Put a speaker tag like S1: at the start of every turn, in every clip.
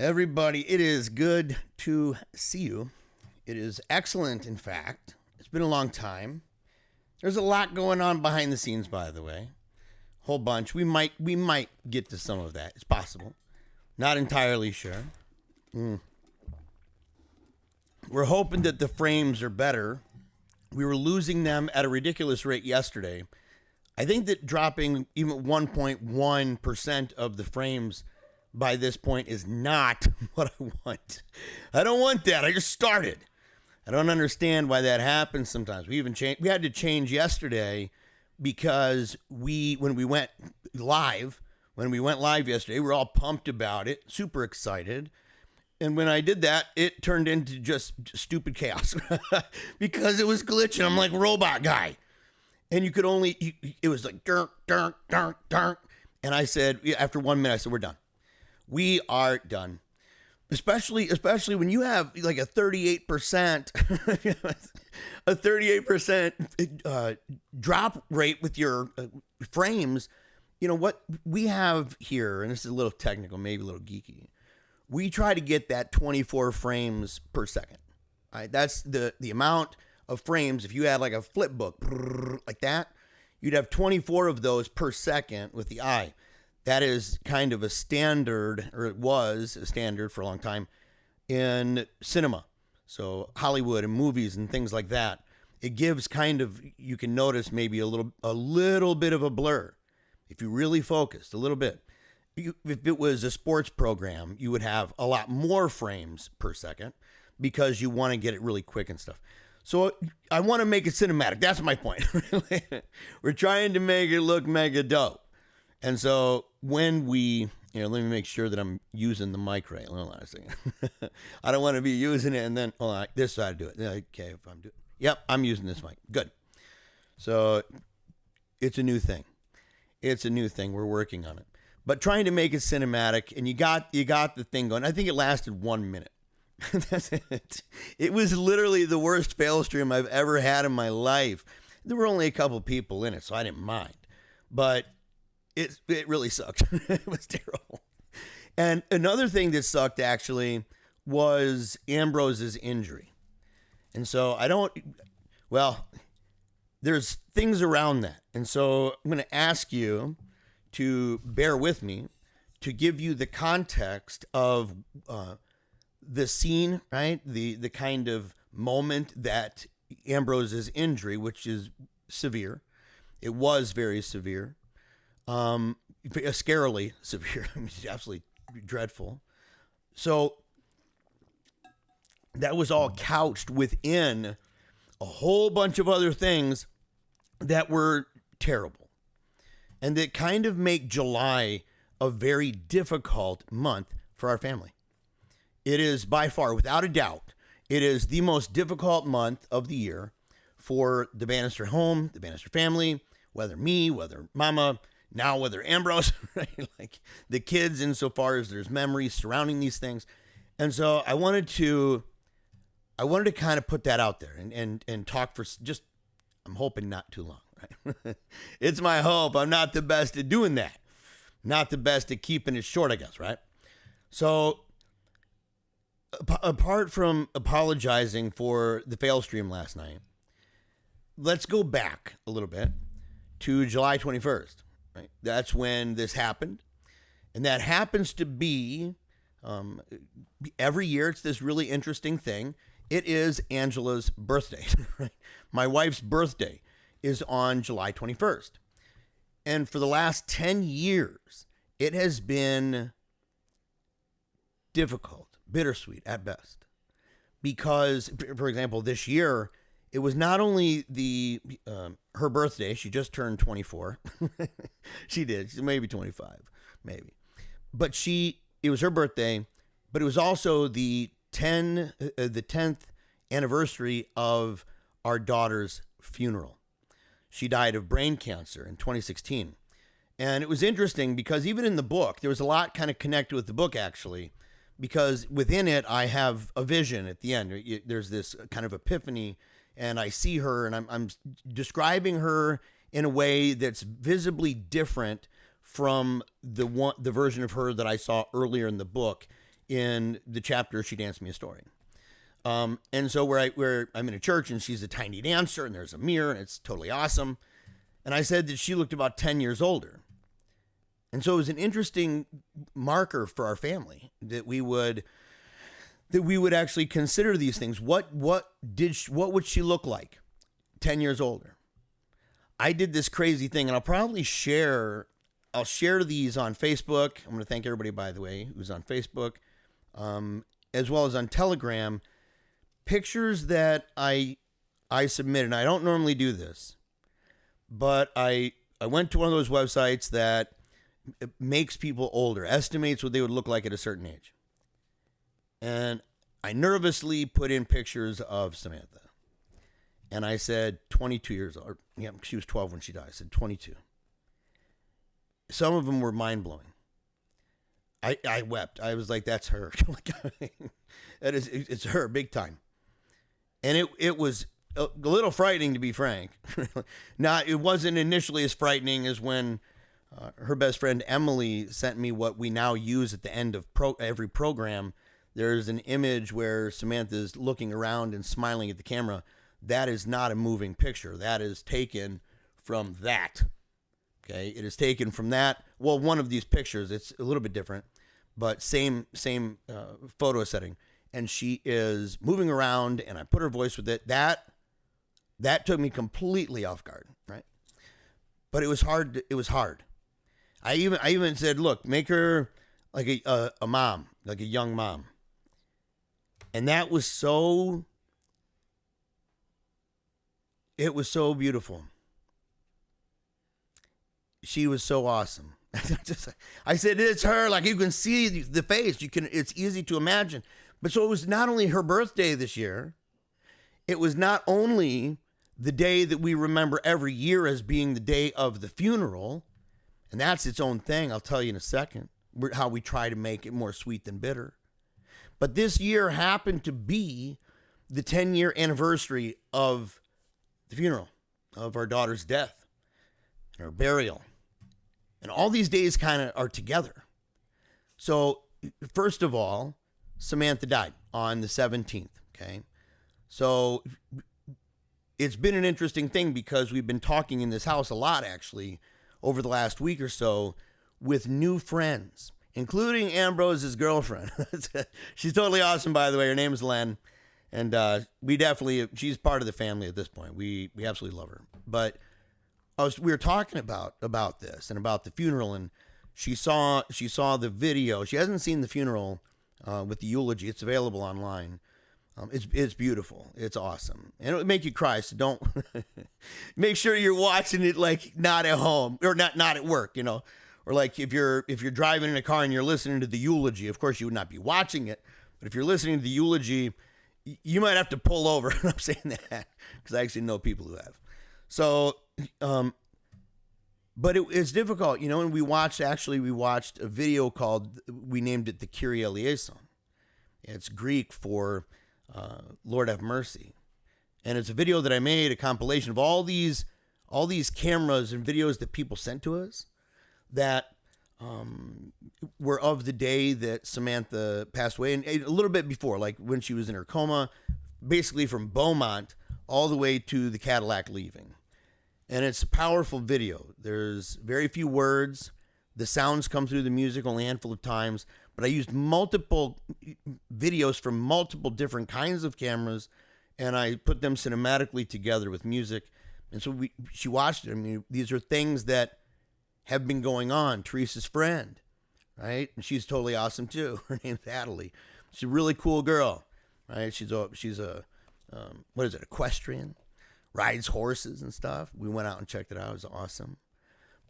S1: Everybody, it is good to see you. It is excellent, in fact. It's been a long time. There's a lot going on behind the scenes, by the way. Whole bunch. We might get to some of that. It's possible. Not entirely sure. We're hoping that the frames are better. We were losing them at a ridiculous rate yesterday. I think that dropping even 1.1% of the frames by this point is not what I want. I don't want that. I just started. I don't understand why that happens sometimes. We had to change yesterday because when we went live yesterday, we were all pumped about it, super excited. And when I did that, it turned into just stupid chaos because it was glitching. I'm like robot guy. And you could only, it was like, dunk, dunk, dunk, dunk. And I said, after 1 minute, I said, we're done. We are done. Especially when you have like a 38%, a 38% drop rate with your frames. You know what we have here, and this is a little technical, maybe a little geeky. We try to get that 24 frames per second. All right, that's the amount of frames. If you had like a flip book like that, you'd have 24 of those per second with the eye. That is kind of a standard, or it was a standard for a long time in cinema. So Hollywood and movies and things like that. It gives kind of, you can notice maybe a little bit of a blur. If you really focused a little bit. If it was a sports program, you would have a lot more frames per second because you want to get it really quick and stuff. So I want to make it cinematic. That's my point. We're trying to make it look mega dope. And so when let me make sure that I'm using the mic right. Hold on a second. I don't want to be using it and then, hold on, this side do it. Okay, if I'm doing, yep, I'm using this mic. Good. So it's a new thing. We're working on it. But trying to make it cinematic, and you got the thing going. I think it lasted 1 minute. That's it. It was literally the worst fail stream I've ever had in my life. There were only a couple people in it, so I didn't mind. But it really sucked. It was terrible. And another thing that sucked actually was Ambrose's injury. And so there's things around that. And so I'm going to ask you to bear with me to give you the context of the scene, right? The kind of moment that Ambrose's injury, which is severe. It was very severe. Scarily severe. I mean, it's absolutely dreadful. So that was all couched within a whole bunch of other things that were terrible and that kind of make July a very difficult month for our family. It is by far, without a doubt, it is the most difficult month of the year for the Bannister home, the Bannister family, whether me, whether mama, now whether Ambrose, right? Like the kids, insofar as there's memories surrounding these things. And so I wanted to kind of put that out there and talk for just, I'm hoping not too long, right? It's my hope. I'm not the best at doing that. Not the best at keeping it short, I guess, right? So apart from apologizing for the fail stream last night, let's go back a little bit to July 21st. Right? That's when this happened. And that happens to be, every year, it's this really interesting thing. It is Angela's birthday. Right? My wife's birthday is on July 21st. And for the last 10 years, it has been difficult, bittersweet at best. Because, for example, this year, it was not only her birthday. She just turned 24. She did. She's maybe 25, maybe. But it was her birthday, but it was also the 10th anniversary of our daughter's funeral. She died of brain cancer in 2016. And it was interesting because even in the book, there was a lot kind of connected with the book, actually, because within it, I have a vision at the end. There's this kind of epiphany. And I see her, and I'm describing her in a way that's visibly different from the version of her that I saw earlier in the book. in the chapter She Danced Me a Story. And so where I'm in a church and she's a tiny dancer and there's a mirror and it's totally awesome. And I said that she looked about 10 years older. And so it was an interesting marker for our family that we would actually consider these things. What would she look like 10 years older? I did this crazy thing, and I'll share these on Facebook. I'm going to thank everybody, by the way, who's on Facebook, as well as on Telegram. Pictures that I submitted. I don't normally do this, but I went to one of those websites that makes people older, estimates what they would look like at a certain age. And I nervously put in pictures of Samantha. And I said 22 years old. Yeah, she was 12 when she died. I said 22. Some of them were mind-blowing. I wept. I was like, that's her. It's her, big time. And it was a little frightening, to be frank. It wasn't initially as frightening as when her best friend Emily sent me what we now use at the end of every program. There's an image where Samantha's looking around and smiling at the camera. That is not a moving picture. That is taken from that. Okay, it is taken from that. Well, one of these pictures, it's a little bit different, but same photo setting. And she is moving around, and I put her voice with it. That took me completely off guard, right? But it was hard. It was hard. I even said, look, make her like a mom, like a young mom. And that was so. It was so beautiful. She was so awesome. I said, it's her. Like, you can see the face. It's easy to imagine. But so it was not only her birthday this year. It was not only the day that we remember every year as being the day of the funeral. And that's its own thing. I'll tell you in a second how we try to make it more sweet than bitter. But this year happened to be the 10-year anniversary of the funeral, of our daughter's death and her burial. And all these days kind of are together. So first of all, Samantha died on the 17th, okay? So it's been an interesting thing because we've been talking in this house a lot, actually, over the last week or so with new friends, including Ambrose's girlfriend. She's totally awesome, by the way. Her name is Len. And she's part of the family at this point. We absolutely love her. But we were talking about this and about the funeral, and she saw the video. She hasn't seen the funeral with the eulogy. It's available online. It's beautiful. It's awesome, and it'll make you cry. So don't make sure you're watching it like not at home or not at work, or like if you're driving in a car and you're listening to the eulogy. Of course, you would not be watching it, but if you're listening to the eulogy, you might have to pull over. I'm saying that because I actually know people who have. So, but it's difficult, and we watched a video we named it the Kyrie eleison. It's Greek for Lord have mercy. And it's a video that I made, a compilation of all these cameras and videos that people sent to us that were of the day that Samantha passed away, and a little bit before, like when she was in her coma, basically from Beaumont all the way to the Cadillac leaving. And it's a powerful video. There's very few words. The sounds come through the music only a handful of times, but I used multiple videos from multiple different kinds of cameras, and I put them cinematically together with music. And so she watched it. I mean, these are things that have been going on. Teresa's friend, right? And she's totally awesome too. Her name's Adelie. She's a really cool girl, right? She's a equestrian, rides horses and stuff. We went out and checked it out. It was awesome.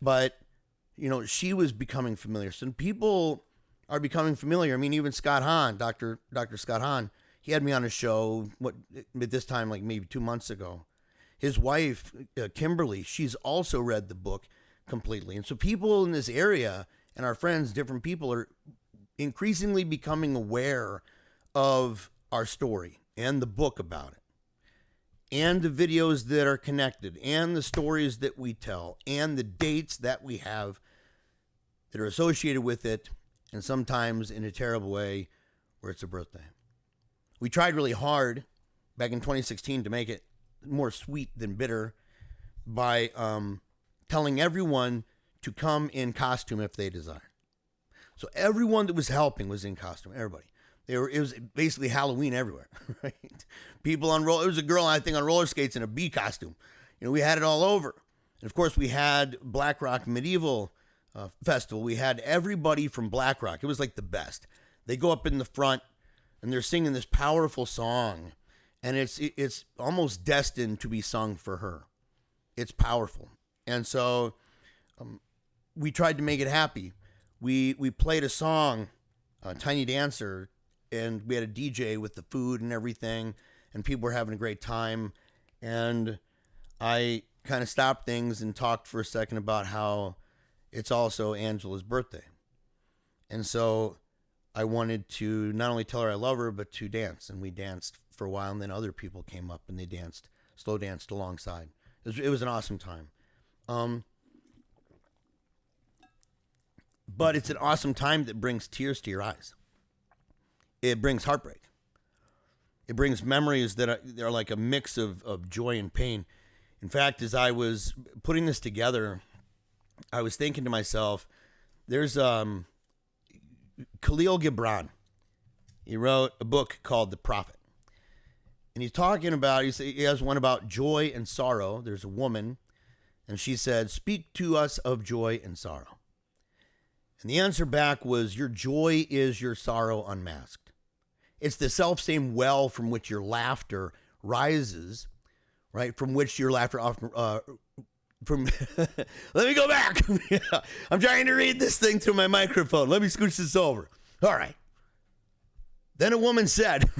S1: But, she was becoming familiar. So people are becoming familiar. I mean, even Scott Hahn, Dr. Scott Hahn, he had me on a show, at this time, like maybe 2 months ago. His wife, Kimberly, she's also read the book completely. And so people in this area and our friends, different people, are increasingly becoming aware of our story and the book about it and the videos that are connected and the stories that we tell and the dates that we have that are associated with it. And sometimes in a terrible way, where it's a birthday. We tried really hard back in 2016 to make it more sweet than bitter by telling everyone to come in costume if they desire. So everyone that was helping was in costume. Everybody. It was basically Halloween everywhere, right? People on there was a girl, I think, on roller skates in a bee costume. We had it all over. And of course, we had Black Rock Medieval Festival. We had everybody from Black Rock. It was like the best. They go up in the front and they're singing this powerful song, and it's almost destined to be sung for her. It's powerful. And so we tried to make it happy. We played a song, Tiny Dancer, and we had a DJ with the food and everything, and people were having a great time. And I kind of stopped things and talked for a second about how it's also Angela's birthday. And so I wanted to not only tell her I love her, but to dance. And we danced for a while, and then other people came up and they danced, slow danced alongside. It was an awesome time. But it's an awesome time that brings tears to your eyes. It brings heartbreak. It brings memories that are like a mix of joy and pain. In fact, as I was putting this together, I was thinking to myself, there's Khalil Gibran. He wrote a book called The Prophet. And he's talking about, he has one about joy and sorrow. There's a woman, and she said, "Speak to us of joy and sorrow." And the answer back was, "Your joy is your sorrow unmasked. It's the self-same well from which your laughter rises, right? From which your laughter often, from, let me go back. I'm trying to read this thing through my microphone. Let me scooch this over. All right. Then a woman said,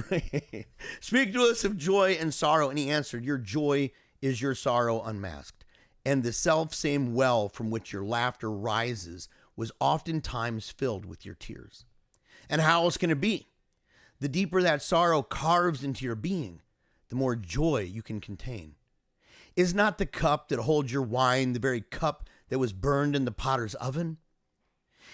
S1: "Speak to us of joy and sorrow." And he answered, "Your joy is your sorrow unmasked. And the self-same well from which your laughter rises was oftentimes filled with your tears. And how else can it be? The deeper that sorrow carves into your being, the more joy you can contain. Is not the cup that holds your wine the very cup that was burned in the potter's oven?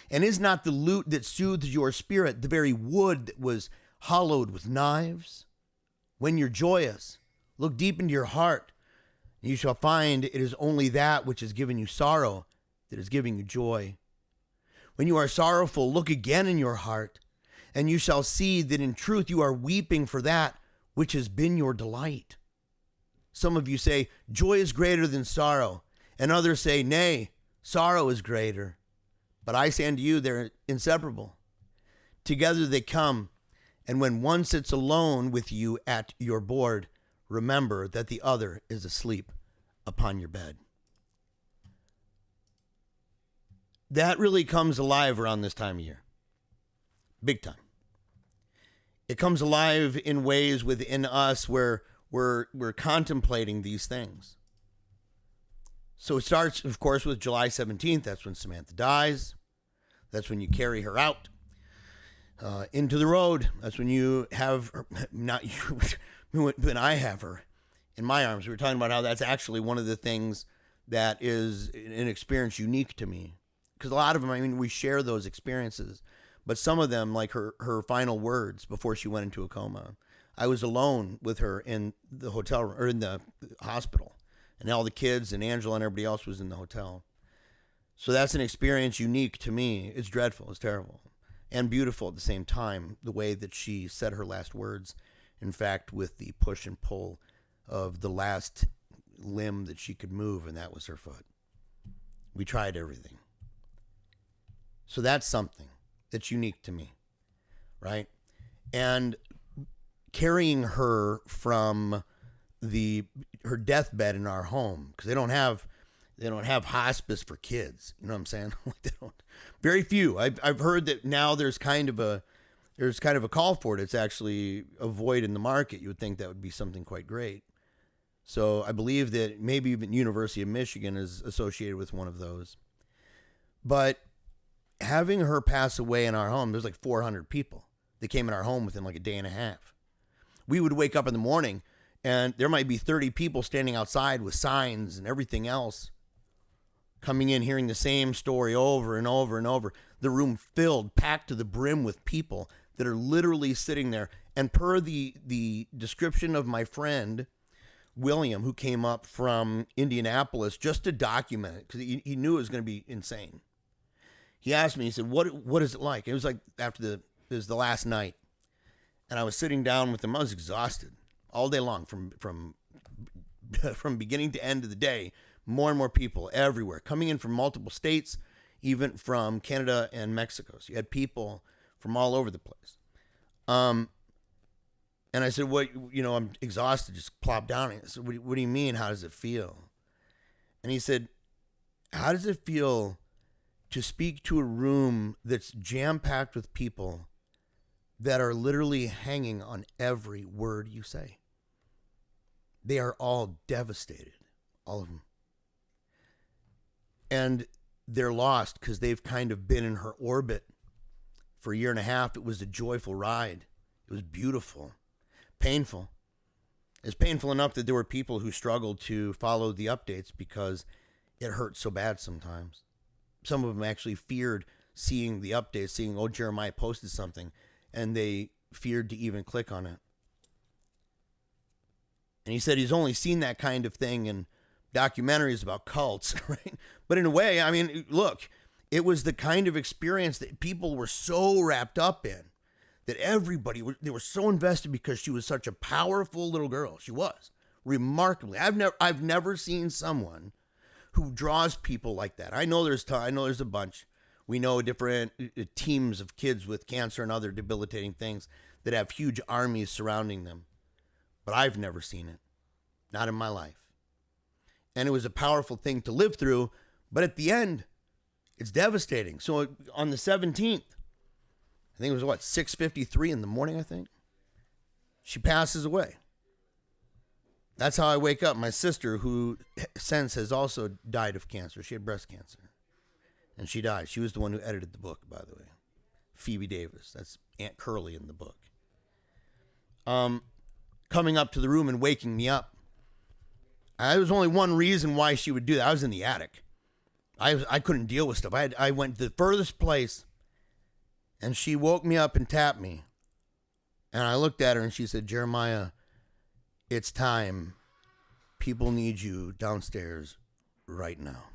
S1: And is not the lute that soothes your spirit the very wood that was hollowed with knives? When you're joyous, look deep into your heart, and you shall find it is only that which has given you sorrow that is giving you joy. When you are sorrowful, look again in your heart, and you shall see that in truth you are weeping for that which has been your delight. Some of you say, joy is greater than sorrow, and others say, nay, sorrow is greater. But I say unto you, they're inseparable. Together they come, and when one sits alone with you at your board, remember that the other is asleep upon your bed. That really comes alive around this time of year. Big time. It comes alive in ways within us where we're contemplating these things. So it starts, of course, with July 17th. That's when Samantha dies. That's when you carry her out into the road. That's when you have her, not you, when I have her in my arms. We were talking about how that's actually one of the things that is an experience unique to me. Because a lot of them, I mean, we share those experiences. But some of them, like her final words before she went into a coma, I was alone with her in the hotel room, or in the hospital. And all the kids and Angela and everybody else was in the hotel. So that's an experience unique to me. It's dreadful. It's terrible. And beautiful at the same time, the way that she said her last words. In fact, with the push and pull of the last limb that she could move, and that was her foot. We tried everything. So that's something that's unique to me, right? And carrying her from her deathbed in our home, because they don't have hospice for kids. You know what I'm saying? They don't. Very few. I've heard that now there's kind of a call for it. It's actually a void in the market. You would think that would be something quite great. So I believe that maybe even University of Michigan is associated with one of those. But having her pass away in our home, there's like 400 people that came in our home within like a day and a half. We would wake up in the morning and there might be 30 people standing outside with signs and everything else, coming in, hearing the same story over and over and over. The room filled, packed to the brim with people that are literally sitting there. And per the description of my friend William, who came up from Indianapolis just to document it, because he knew it was going to be insane. He asked me, he said, what is it like? It was like it was the last night. And I was sitting down with him. I was exhausted all day long from beginning to end of the day. More and more people everywhere coming in from multiple states, even from Canada and Mexico. So you had people from all over the place. And I said, I'm exhausted, just plop down. I said, what do you mean? How does it feel? And he said, how does it feel to speak to a room that's jam-packed with people that are literally hanging on every word you say? They are all devastated, all of them. And they're lost because they've kind of been in her orbit for a year and a half. It was a joyful ride. It was beautiful. Painful. It's painful enough that there were people who struggled to follow the updates because it hurt so bad sometimes. Some of them actually feared seeing the updates, seeing, Jeremiah posted something, and they feared to even click on it. And he said he's only seen that kind of thing in documentaries about cults, right? But in a way, I mean, look, it was the kind of experience that people were so wrapped up in, that they were so invested because she was such a powerful little girl. She was remarkably. I've never seen someone who draws people like that. I know there's a bunch. We know different teams of kids with cancer and other debilitating things that have huge armies surrounding them. But I've never seen it. Not in my life. And it was a powerful thing to live through. But at the end, it's devastating. So on the 17th, I think it was 6:53 in the morning, I think. She passes away. That's how I wake up. My sister, who since has also died of cancer. She had breast cancer. And she died. She was the one who edited the book, by the way. Phoebe Davis. That's Aunt Curly in the book. Coming up to the room and waking me up. There was only one reason why she would do that. I was in the attic. I couldn't deal with stuff. I went to the furthest place, and she woke me up and tapped me. And I looked at her, and she said, Jeremiah, it's time. People need you downstairs right now.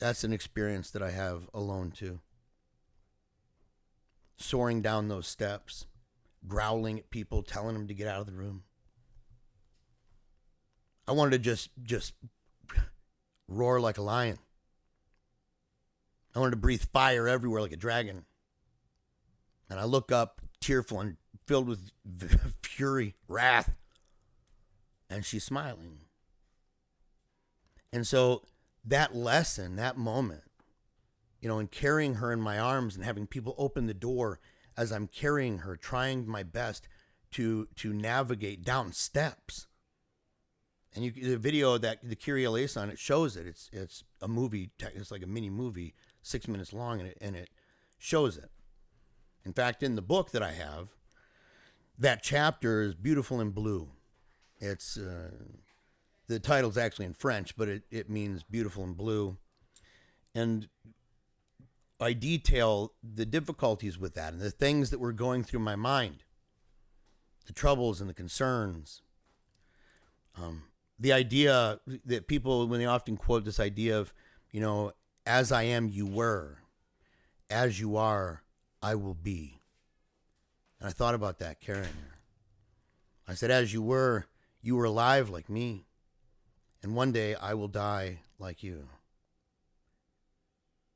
S1: That's an experience that I have alone, too. Soaring down those steps, growling at people, telling them to get out of the room. I wanted to just roar like a lion. I wanted to breathe fire everywhere like a dragon. And I look up, tearful and filled with fury, wrath. And she's smiling. And so that lesson, that moment, and carrying her in my arms and having people open the door as I'm carrying her, trying my best to navigate down steps. And the video that the Kyrie eleison, it shows it. It's a movie. It's like a mini movie, 6 minutes long, and it shows it. In fact, in the book that I have, that chapter is beautiful in blue. It's the title's actually in French, but it means beautiful in blue. And I detail the difficulties with that and the things that were going through my mind, the troubles and the concerns. The idea that people, when they often quote this idea of, as I am, you were, as you are, I will be. And I thought about that carrying her. I said, as you were alive like me. And one day I will die like you.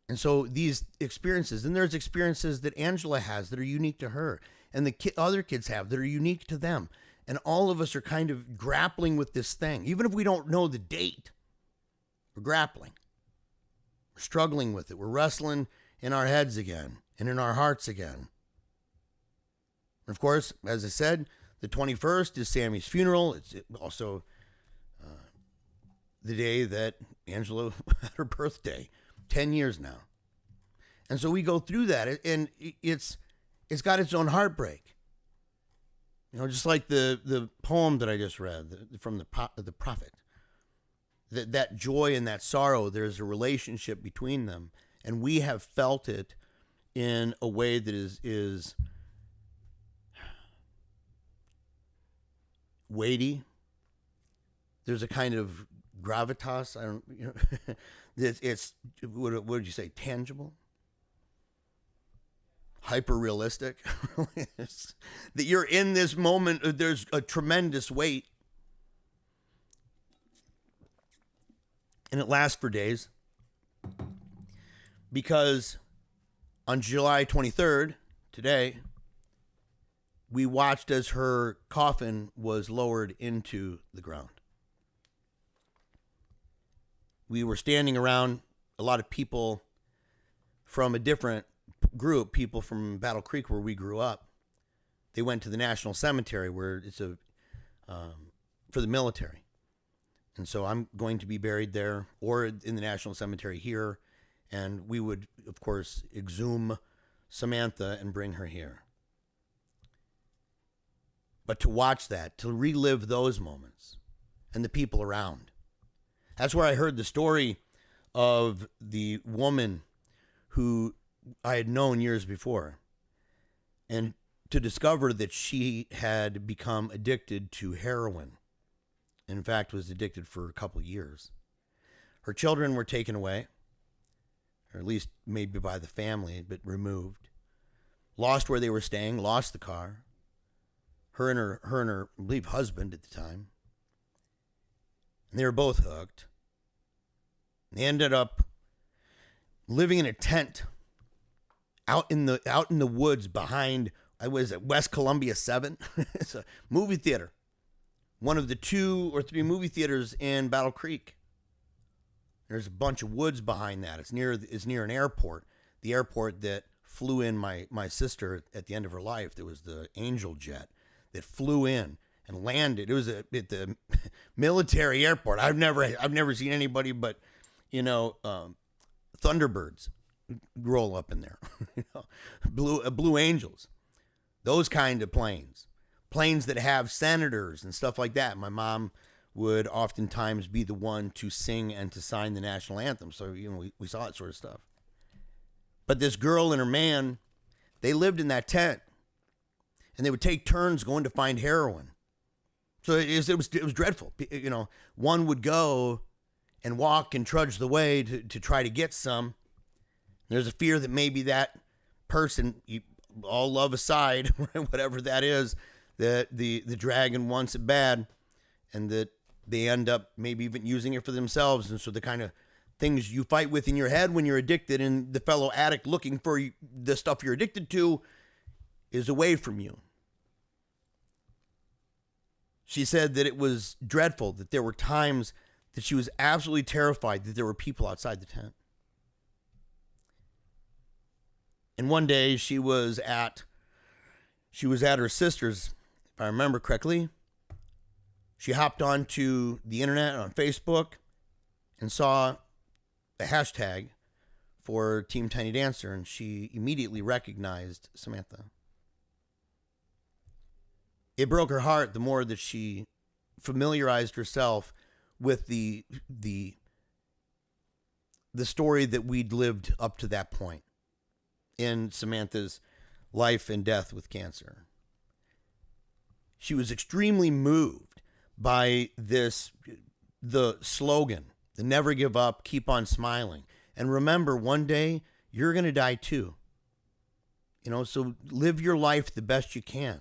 S1: And so these experiences, and there's experiences that Angela has that are unique to her, and the other kids have that are unique to them. And all of us are kind of grappling with this thing. Even if we don't know the date, we're grappling. We're struggling with it. We're wrestling in our heads again and in our hearts again. And of course, as I said, the 21st is Sammy's funeral. It's also the day that Angela had her birthday. 10 years now. And so we go through that, and it's got its own heartbreak. Just like the poem that I just read from the prophet. That joy and that sorrow, there's a relationship between them. And we have felt it in a way that is weighty. There's a kind of gravitas. It's what would you say? Tangible, hyper realistic. That you're in this moment. There's a tremendous weight, and it lasts for days. Because on July 23rd, today, we watched as her coffin was lowered into the ground. We were standing around, a lot of people from a different group, people from Battle Creek where we grew up. They went to the National Cemetery where it's for the military. And so I'm going to be buried there or in the National Cemetery here. And we would, of course, exhume Samantha and bring her here. But to watch that, to relive those moments and the people around. That's where I heard the story of the woman who I had known years before. And to discover that she had become addicted to heroin. In fact, was addicted for a couple of years. Her children were taken away. Or at least maybe by the family, but removed. Lost where they were staying, lost the car. Her and her, I believe, husband at the time. And they were both hooked. They ended up living in a tent out in the woods behind, I was at West Columbia 7. It's a movie theater. One of the 2 or 3 movie theaters in Battle Creek. There's a bunch of woods behind that. It's near an airport. The airport that flew in my sister at the end of her life. There was the Angel jet that flew in and landed. It was at the military airport. I've never seen anybody but, Thunderbirds roll up in there. Blue Angels. Those kind of planes. Planes that have senators and stuff like that. My mom would oftentimes be the one to sing and to sign the national anthem. So, we saw that sort of stuff. But this girl and her man, they lived in that tent. And they would take turns going to find heroin. So it was dreadful. One would go and walk and trudge the way to try to get some. There's a fear that maybe that person, all love aside, whatever that is, that the dragon wants it bad. And that they end up maybe even using it for themselves. And so the kind of things you fight with in your head when you're addicted and the fellow addict looking for the stuff you're addicted to is away from you. She said that it was dreadful, that there were times that she was absolutely terrified that there were people outside the tent. And one day she was at her sister's, if I remember correctly. She hopped onto the internet on Facebook and saw a hashtag for Team Tiny Dancer, and she immediately recognized Samantha. It broke her heart the more that she familiarized herself with the story that we'd lived up to that point in Samantha's life and death with cancer. She was extremely moved by the slogan, the never give up, keep on smiling. And remember, one day you're going to die too. So live your life the best you can.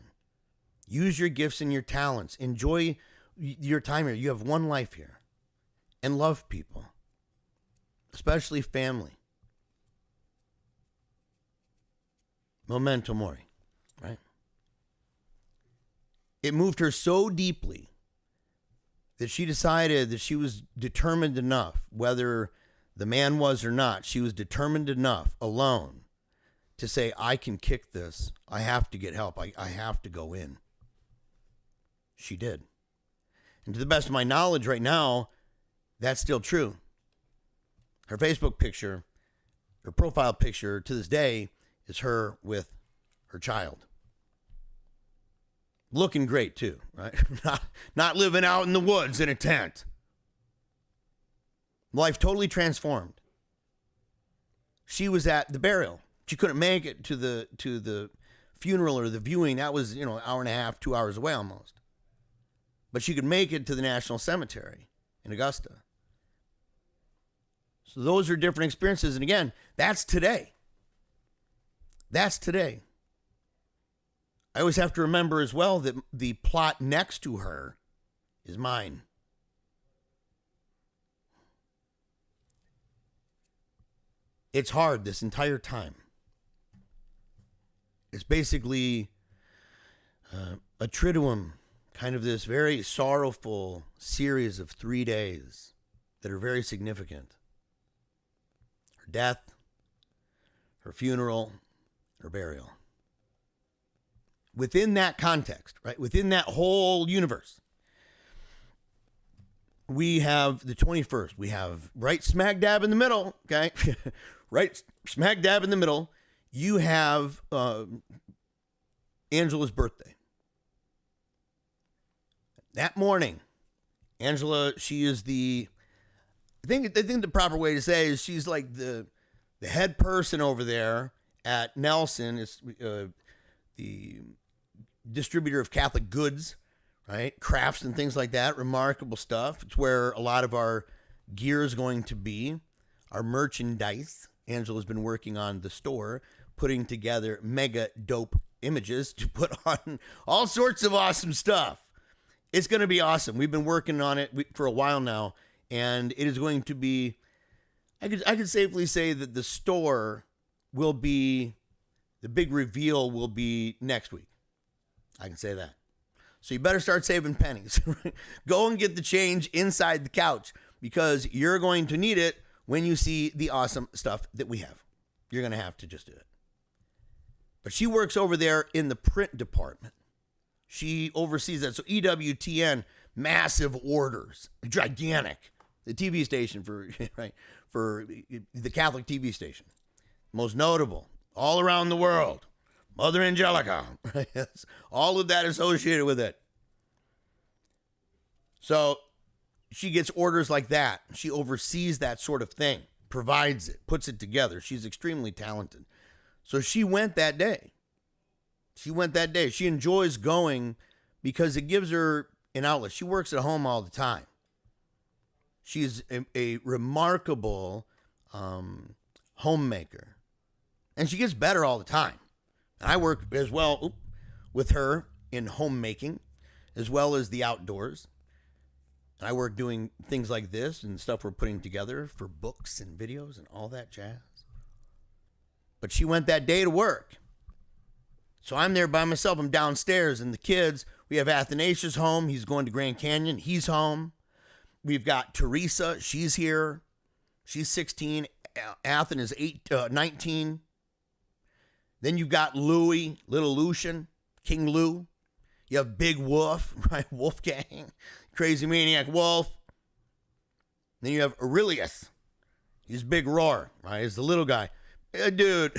S1: Use your gifts and your talents. Enjoy your time here. You have one life here. And love people, especially family. Memento mori, right? It moved her so deeply that she decided that she was determined enough, whether the man was or not, she was determined enough alone to say, I can kick this. I have to get help. I have to go in. She did. And to the best of my knowledge right now, that's still true. Her Facebook picture, her profile picture to this day is her with her child. Looking great too, right? Not living out in the woods in a tent. Life totally transformed. She was at the burial. She couldn't make it to the funeral or the viewing. That was, an hour and a half, 2 hours away almost. But she could make it to the National Cemetery in Augusta. So those are different experiences. And again, that's today. That's today. I always have to remember as well that the plot next to her is mine. It's hard this entire time. It's basically a triduum, kind of this very sorrowful series of 3 days that are very significant. Her death, her funeral, her burial. Within that context, right? Within that whole universe, we have the 21st. We have right smack dab in the middle, okay? Right smack dab in the middle, you have Angela's birthday. That morning, Angela, she is I think the proper way to say is she's like the head person over there at Nelson. It's the distributor of Catholic goods, right? Crafts and things like that. Remarkable stuff. It's where a lot of our gear is going to be, our merchandise. Angela's been working on the store, putting together mega dope images to put on all sorts of awesome stuff. It's going to be awesome. We've been working on it for a while now, and it is going to be, I could safely say that the store will be, the big reveal will be next week. I can say that. So you better start saving pennies. Go and get the change inside the couch because you're going to need it when you see the awesome stuff that we have. You're going to have to just do it. But she works over there in the print department. She oversees that. So EWTN, massive orders, gigantic. The TV station for the Catholic TV station. Most notable, all around the world. Mother Angelica. All of that associated with it. So she gets orders like that. She oversees that sort of thing, provides it, puts it together. She's extremely talented. So she went that day. She enjoys going because it gives her an outlet. She works at home all the time. She's a remarkable homemaker. And she gets better all the time. I work as well with her in homemaking as well as the outdoors. I work doing things like this and stuff we're putting together for books and videos and all that jazz. But she went that day to work. So I'm there by myself. I'm downstairs. And the kids, we have Athanasius home. He's going to Grand Canyon. He's home. We've got Teresa. She's here. She's 16. Athan is 19. Then you've got Louie, little Lucian, King Lou. You have Big Wolf, right? Wolfgang, Crazy Maniac Wolf. Then you have Aurelius. He's Big Roar, right? He's the little guy. Dude,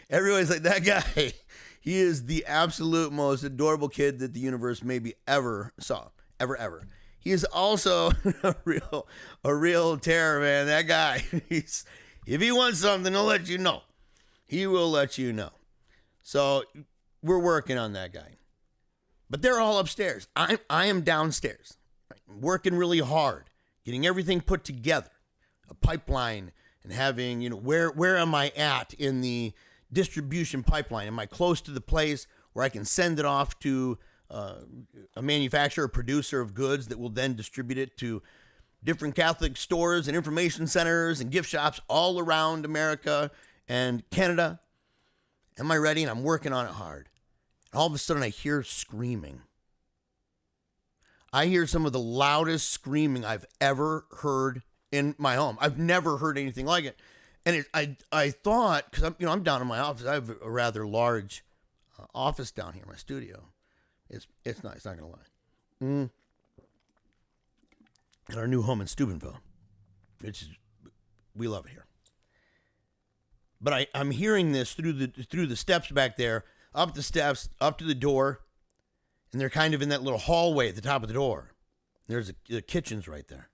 S1: everybody's like, that guy, he is the absolute most adorable kid that the universe maybe ever saw. Ever. He is also a real terror, man. That guy, if he wants something, he'll let you know. He will let you know. So we're working on that guy. But they're all upstairs. I am downstairs, right? Working really hard, getting everything put together, a pipeline, and having, where am I at in the distribution pipeline? Am I close to the place where I can send it off to a manufacturer, a producer of goods that will then distribute it to different Catholic stores and information centers and gift shops all around America and Canada? Am I ready? And I'm working on it hard. And all of a sudden I hear screaming. I hear some of the loudest screaming I've ever heard in my home. I've never heard anything like it. And I thought, because I'm down in my office. I have a rather large office down here, my studio. It's not going to lie. And our new home in Steubenville, we love it here. But I'm hearing this through the steps back there, up the steps, up to the door, and they're kind of in that little hallway at the top of the door. There's the kitchen's right there.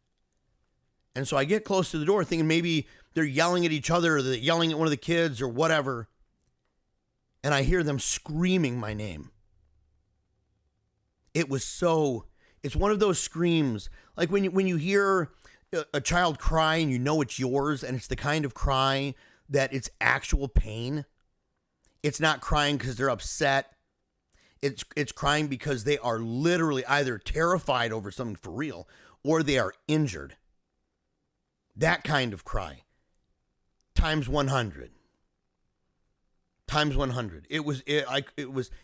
S1: And so I get close to the door thinking maybe they're yelling at each other or they're yelling at one of the kids or whatever. And I hear them screaming my name. It's one of those screams, like when you hear a child cry and you know it's yours, and it's the kind of cry that it's actual pain. It's not crying because they're upset. It's crying because they are literally either terrified over something for real or they are injured. That kind of cry. Times 100. Times 100. It was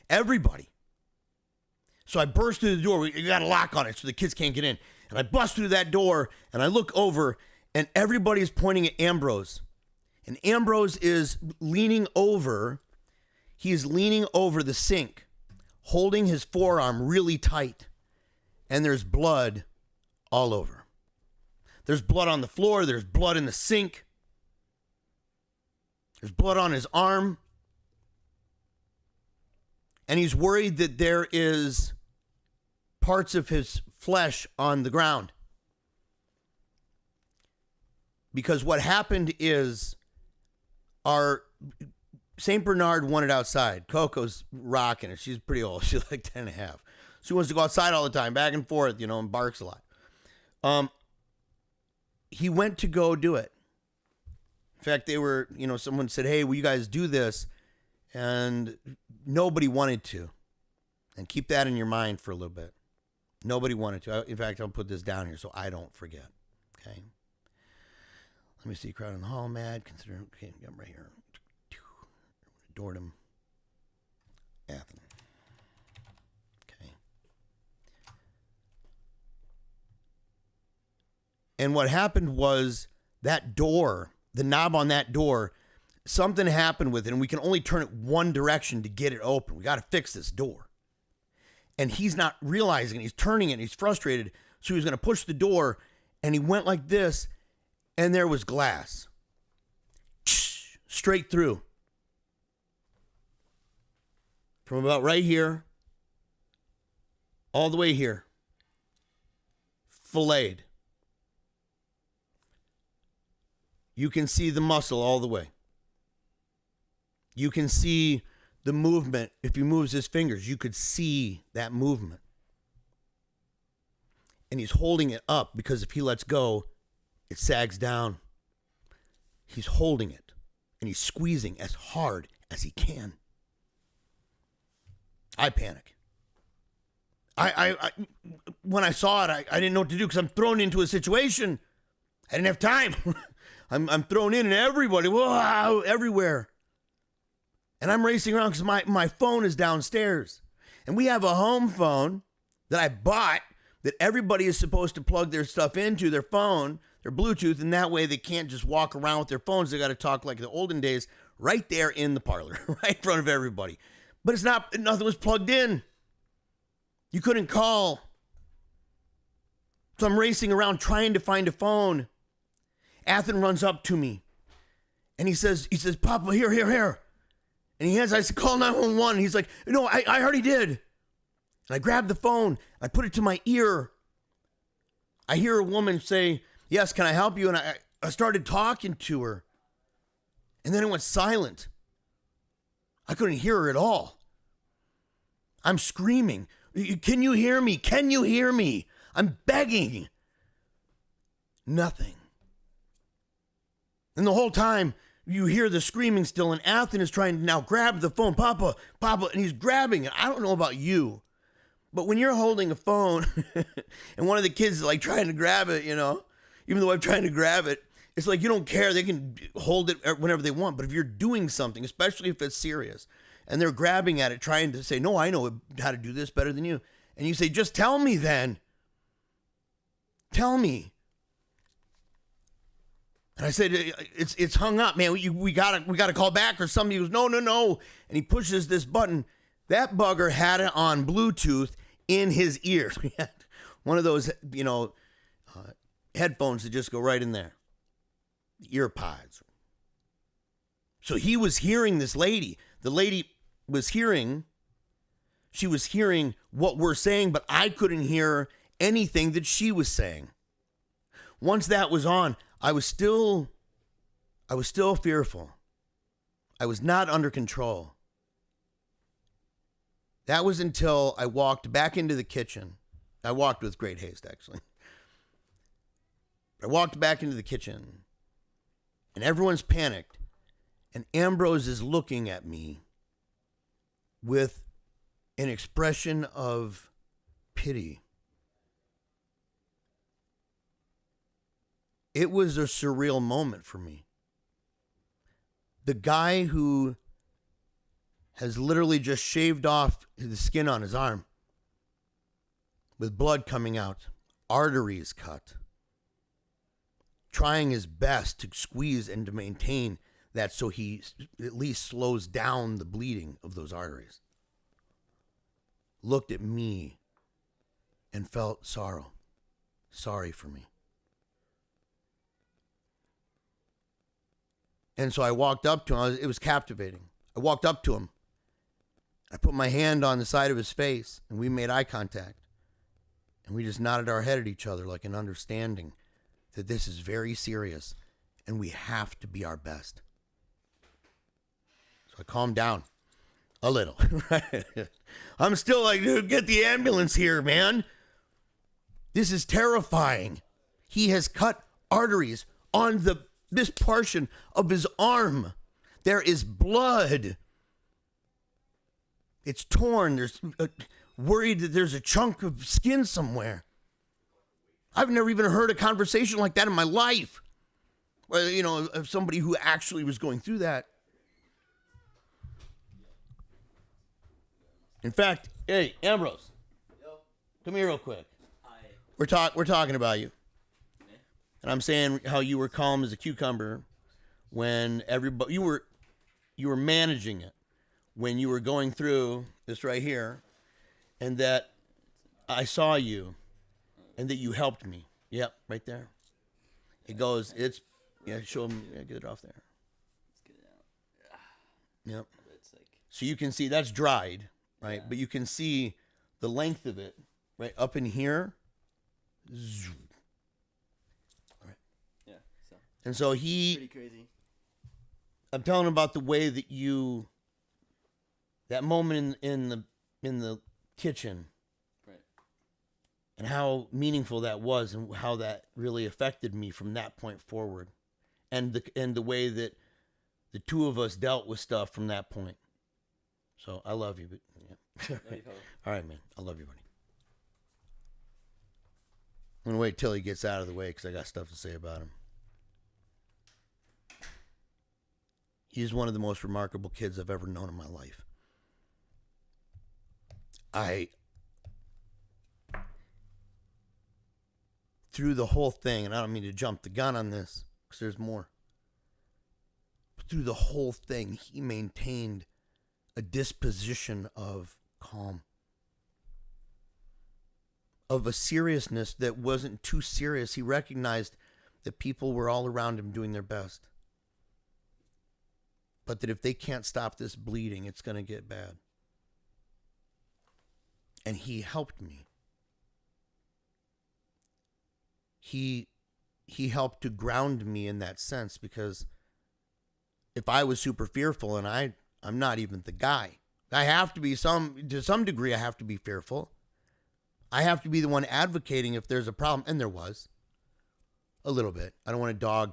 S1: everybody. So I burst through the door. We got a lock on it so the kids can't get in. And I bust through that door and I look over and everybody is pointing at Ambrose. And Ambrose is leaning over. He is leaning over the sink, holding his forearm really tight. And there's blood all over. There's blood on the floor. There's blood in the sink. There's blood on his arm. And he's worried that there is parts of his flesh on the ground. Because what happened is our St. Bernard wanted outside. Coco's rocking it. She's pretty old. She's like 10 and a half. She wants to go outside all the time, back and forth, and barks a lot. He went to go do it. In fact, they were, someone said, hey, will you guys do this? And nobody wanted to. And keep that in your mind for a little bit. Nobody wanted to. In fact, I'll put this down here so I don't forget. Okay. Let me see. Crowd in the hall, mad. Consider. Okay, I'm right here. Adored him. Athens. Okay. And what happened was that door, the knob on that door, something happened with it, and we can only turn it one direction to get it open. We got to fix this door. And he's not realizing, he's turning it, and he's frustrated. So he was going to push the door, and he went like this, and there was glass. Straight through. From about right here, all the way here. Filleted. You can see the muscle all the way. You can see the movement. If he moves his fingers, you could see that movement. And he's holding it up because if he lets go, it sags down. He's holding it and he's squeezing as hard as he can. I panic. I when I saw it, I didn't know what to do because I'm thrown into a situation. I didn't have time. I'm thrown in and everybody, wow, everywhere. And I'm racing around because my phone is downstairs. And we have a home phone that I bought that everybody is supposed to plug their stuff into, their phone, their Bluetooth, and that way they can't just walk around with their phones. They got to talk like the olden days right there in the parlor, right in front of everybody. But it's not, nothing was plugged in. You couldn't call. So I'm racing around trying to find a phone. Athen runs up to me and he says, Papa, here. And I said, call 911. He's like, no, I already did. And I grabbed the phone. I put it to my ear. I hear a woman say, yes, can I help you? And I started talking to her. And then it went silent. I couldn't hear her at all. I'm screaming. Can you hear me? Can you hear me? I'm begging. Nothing. And the whole time, you hear the screaming still, and Athen is trying to now grab the phone. Papa, and he's grabbing it. I don't know about you, but when you're holding a phone and one of the kids is like trying to grab it, even though I'm trying to grab it, it's like you don't care. They can hold it whenever they want. But if you're doing something, especially if it's serious, and they're grabbing at it, trying to say, no, I know how to do this better than you. And you say, just tell me then. Tell me. And I said, it's hung up, man. We gotta call back or something. He goes, no. And he pushes this button. That bugger had it on Bluetooth in his ears. We had one of those, headphones that just go right in there. The ear pods. So he was hearing this lady. The lady was hearing. She was hearing what we're saying, but I couldn't hear anything that she was saying. once that was on, I was still fearful. I was not under control. That was until I walked back into the kitchen. I walked with great haste, actually. I walked back into the kitchen, and everyone's panicked, and Ambrose is looking at me with an expression of pity. It was a surreal moment for me. The guy who has literally just shaved off the skin on his arm with blood coming out, arteries cut, trying his best to squeeze and to maintain that so he at least slows down the bleeding of those arteries, looked at me and felt sorry for me. And so I walked up to him. It was captivating. I walked up to him. I put my hand on the side of his face, and we made eye contact. And we just nodded our head at each other like an understanding that this is very serious, and we have to be our best. So I calmed down a little. I'm still like, dude, get the ambulance here, man. This is terrifying. He has cut arteries on this portion of his arm. There is blood. It's torn. There's worried that there's a chunk of skin somewhere. I've never even heard a conversation like that in my life. Well, you know, of somebody who actually was going through that. In fact, hey, Ambrose, come here real quick. We're talking about you. And I'm saying how you were calm as a cucumber when everybody you were managing it when you were going through this right here, and that I saw you and that you helped me. Yep, right there. It goes. It's show them. Yeah, get it off there. Let's get it out. Yep. So you can see that's dried, right? Yeah. But you can see the length of it right up in here. Zoom. And so pretty crazy. I'm telling him about the way that that moment in the kitchen, right, and how meaningful that was, and how that really affected me from that point forward, and the way that the two of us dealt with stuff from that point. So I love you, but yeah. Love you, all right, man. I love you, buddy. I'm gonna wait till he gets out of the way because I got stuff to say about him. He's one of the most remarkable kids I've ever known in my life. Through the whole thing, and I don't mean to jump the gun on this, because there's more. But through the whole thing, he maintained a disposition of calm. Of a seriousness that wasn't too serious. He recognized that people were all around him doing their best. But that if they can't stop this bleeding, it's going to get bad. And he helped me. He helped to ground me in that sense, because if I was super fearful, and I'm not even the guy. I have to be to some degree, I have to be fearful. I have to be the one advocating if there's a problem, and there was a little bit. I don't want to dog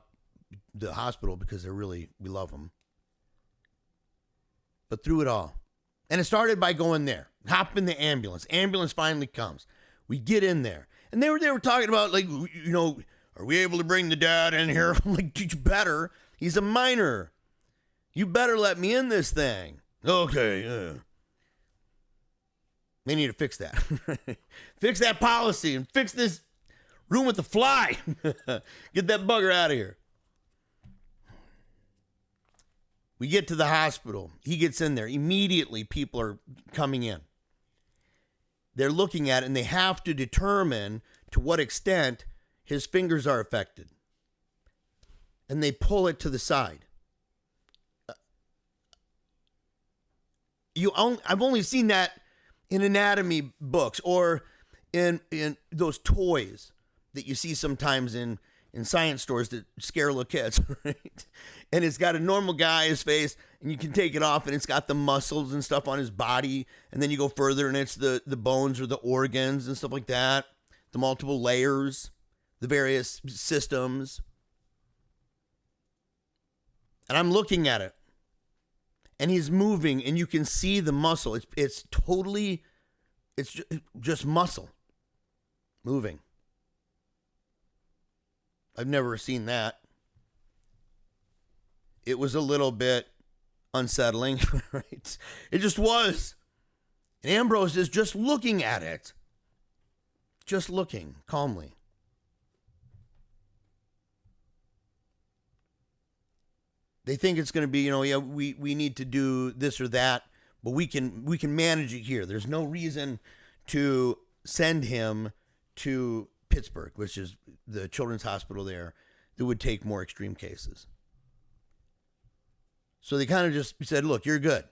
S1: the hospital because we love them. But through it all, and it started by going there, hop in the ambulance. Ambulance finally comes. We get in there, and they were talking about, like, you know, are we able to bring the dad in here? I'm like, you better. He's a minor. You better let me in this thing. Okay, yeah. They need to fix that. Fix that policy and fix this room with the fly. Get that bugger out of here. We get to the hospital. He gets in there. Immediately, people are coming in. They're looking at it, and they have to determine to what extent his fingers are affected. And they pull it to the side. I've only seen that in anatomy books or in those toys that you see sometimes in in science stores that scare little kids, right? And it's got a normal guy's face, and you can take it off, and it's got the muscles and stuff on his body. And then you go further, and it's the bones or the organs and stuff like that, the multiple layers, the various systems. And I'm looking at it, and he's moving, and you can see the muscle. It's just muscle moving. I've never seen that. It was a little bit unsettling, right? It just was. And Ambrose is just looking at it. Just looking calmly. They think it's going to be, yeah, we need to do this or that, but we can manage it here. There's no reason to send him to Pittsburgh, which is the children's hospital there, that would take more extreme cases. So they kind of just said, look, you're good.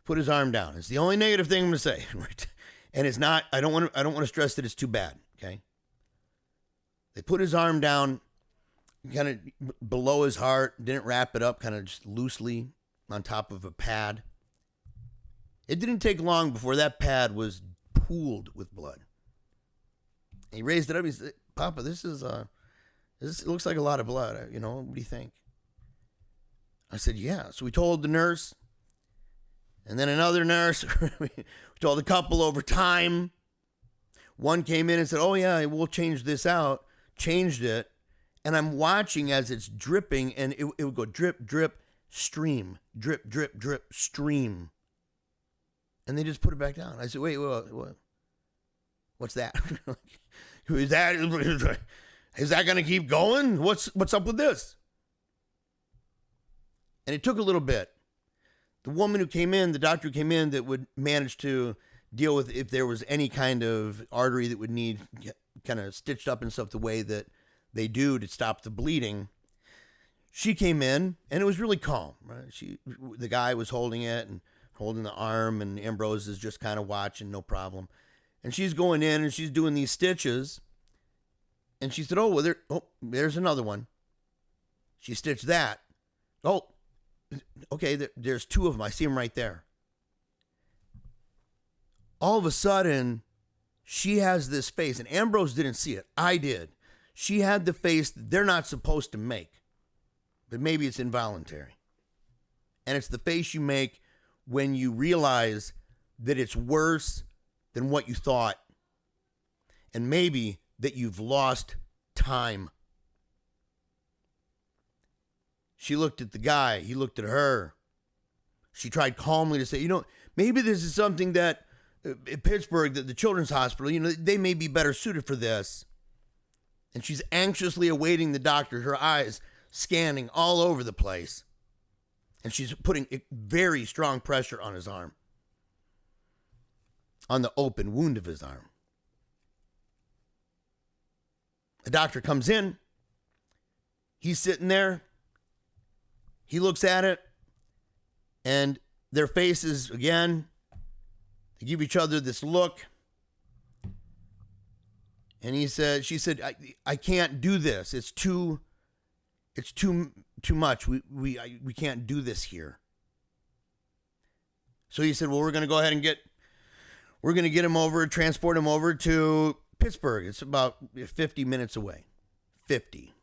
S1: Put his arm down. It's the only negative thing I'm going to say. Right? And it's not, I don't want to stress that it's too bad. Okay. They put his arm down kind of below his heart, didn't wrap it up, kind of just loosely on top of a pad. It didn't take long before that pad was pooled with blood. He raised it up. He said, Papa, this looks like a lot of blood. What do you think? I said, yeah. So we told the nurse, and then another nurse. We told a couple over time. One came in and said, oh, yeah, we'll change this out. Changed it. And I'm watching as it's dripping, and it would go drip, drip, stream. Drip, drip, drip, stream. And they just put it back down. I said, wait, what? What's that? Is that going to keep going? What's up with this? And it took a little bit. The woman who came in, the doctor who came in that would manage to deal with if there was any kind of artery that would need kind of stitched up and stuff the way that they do to stop the bleeding. She came in, and it was really calm. Right? The guy was holding it and holding the arm, and Ambrose is just kind of watching, no problem. And she's going in, and she's doing these stitches. And she said, there's another one. She stitched that. Oh, okay, there's two of them. I see them right there. All of a sudden, she has this face, and Ambrose didn't see it. I did. She had the face that they're not supposed to make, but maybe it's involuntary. And it's the face you make when you realize that it's worse than what you thought, and maybe that you've lost time. She looked at the guy. He looked at her. She tried calmly to say, maybe this is something that in Pittsburgh, the children's hospital, they may be better suited for this. And she's anxiously awaiting the doctor, her eyes scanning all over the place. And she's putting very strong pressure on his arm, on the open wound of his arm. The doctor comes in. He's sitting there. He looks at it, and their faces, again, they give each other this look. And she said, I can't do this. It's too much. We can't do this here. So he said, well, we're going to go ahead and get him over, transport him over to Pittsburgh. It's about 50 minutes away. 50.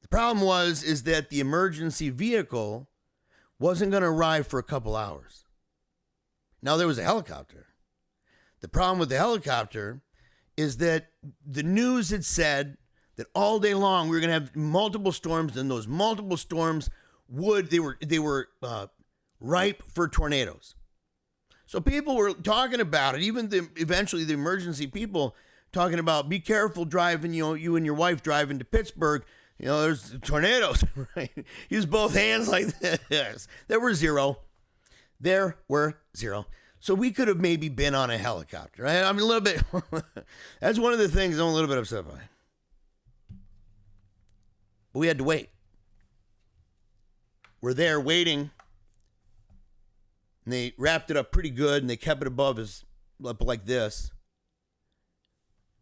S1: The problem is that the emergency vehicle wasn't going to arrive for a couple hours. Now, there was a helicopter. The problem with the helicopter is that the news had said that all day long we were going to have multiple storms, and those multiple storms they were ripe for tornadoes. So people were talking about it, even eventually the emergency people talking about, be careful driving, you and your wife driving to Pittsburgh. There's tornadoes, right? Use both hands like this. There were zero. So we could have maybe been on a helicopter, right? I'm a little bit, that's one of the things I'm a little bit upset by. But we had to wait. We're there waiting. And they wrapped it up pretty good, and they kept it up like this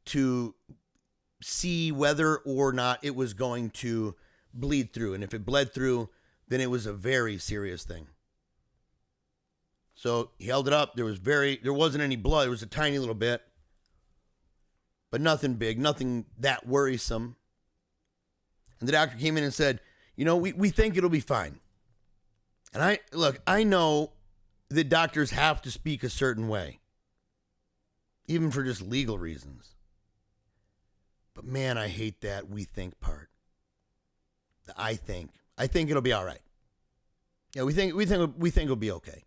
S1: to see whether or not it was going to bleed through. And if it bled through, then it was a very serious thing. So he held it up. There wasn't any blood. It was a tiny little bit, but nothing big, nothing that worrisome. And the doctor came in and said, we think it'll be fine. And I know that doctors have to speak a certain way, even for just legal reasons. But man, I hate that we think part. I think it'll be all right. Yeah, we think it'll be okay.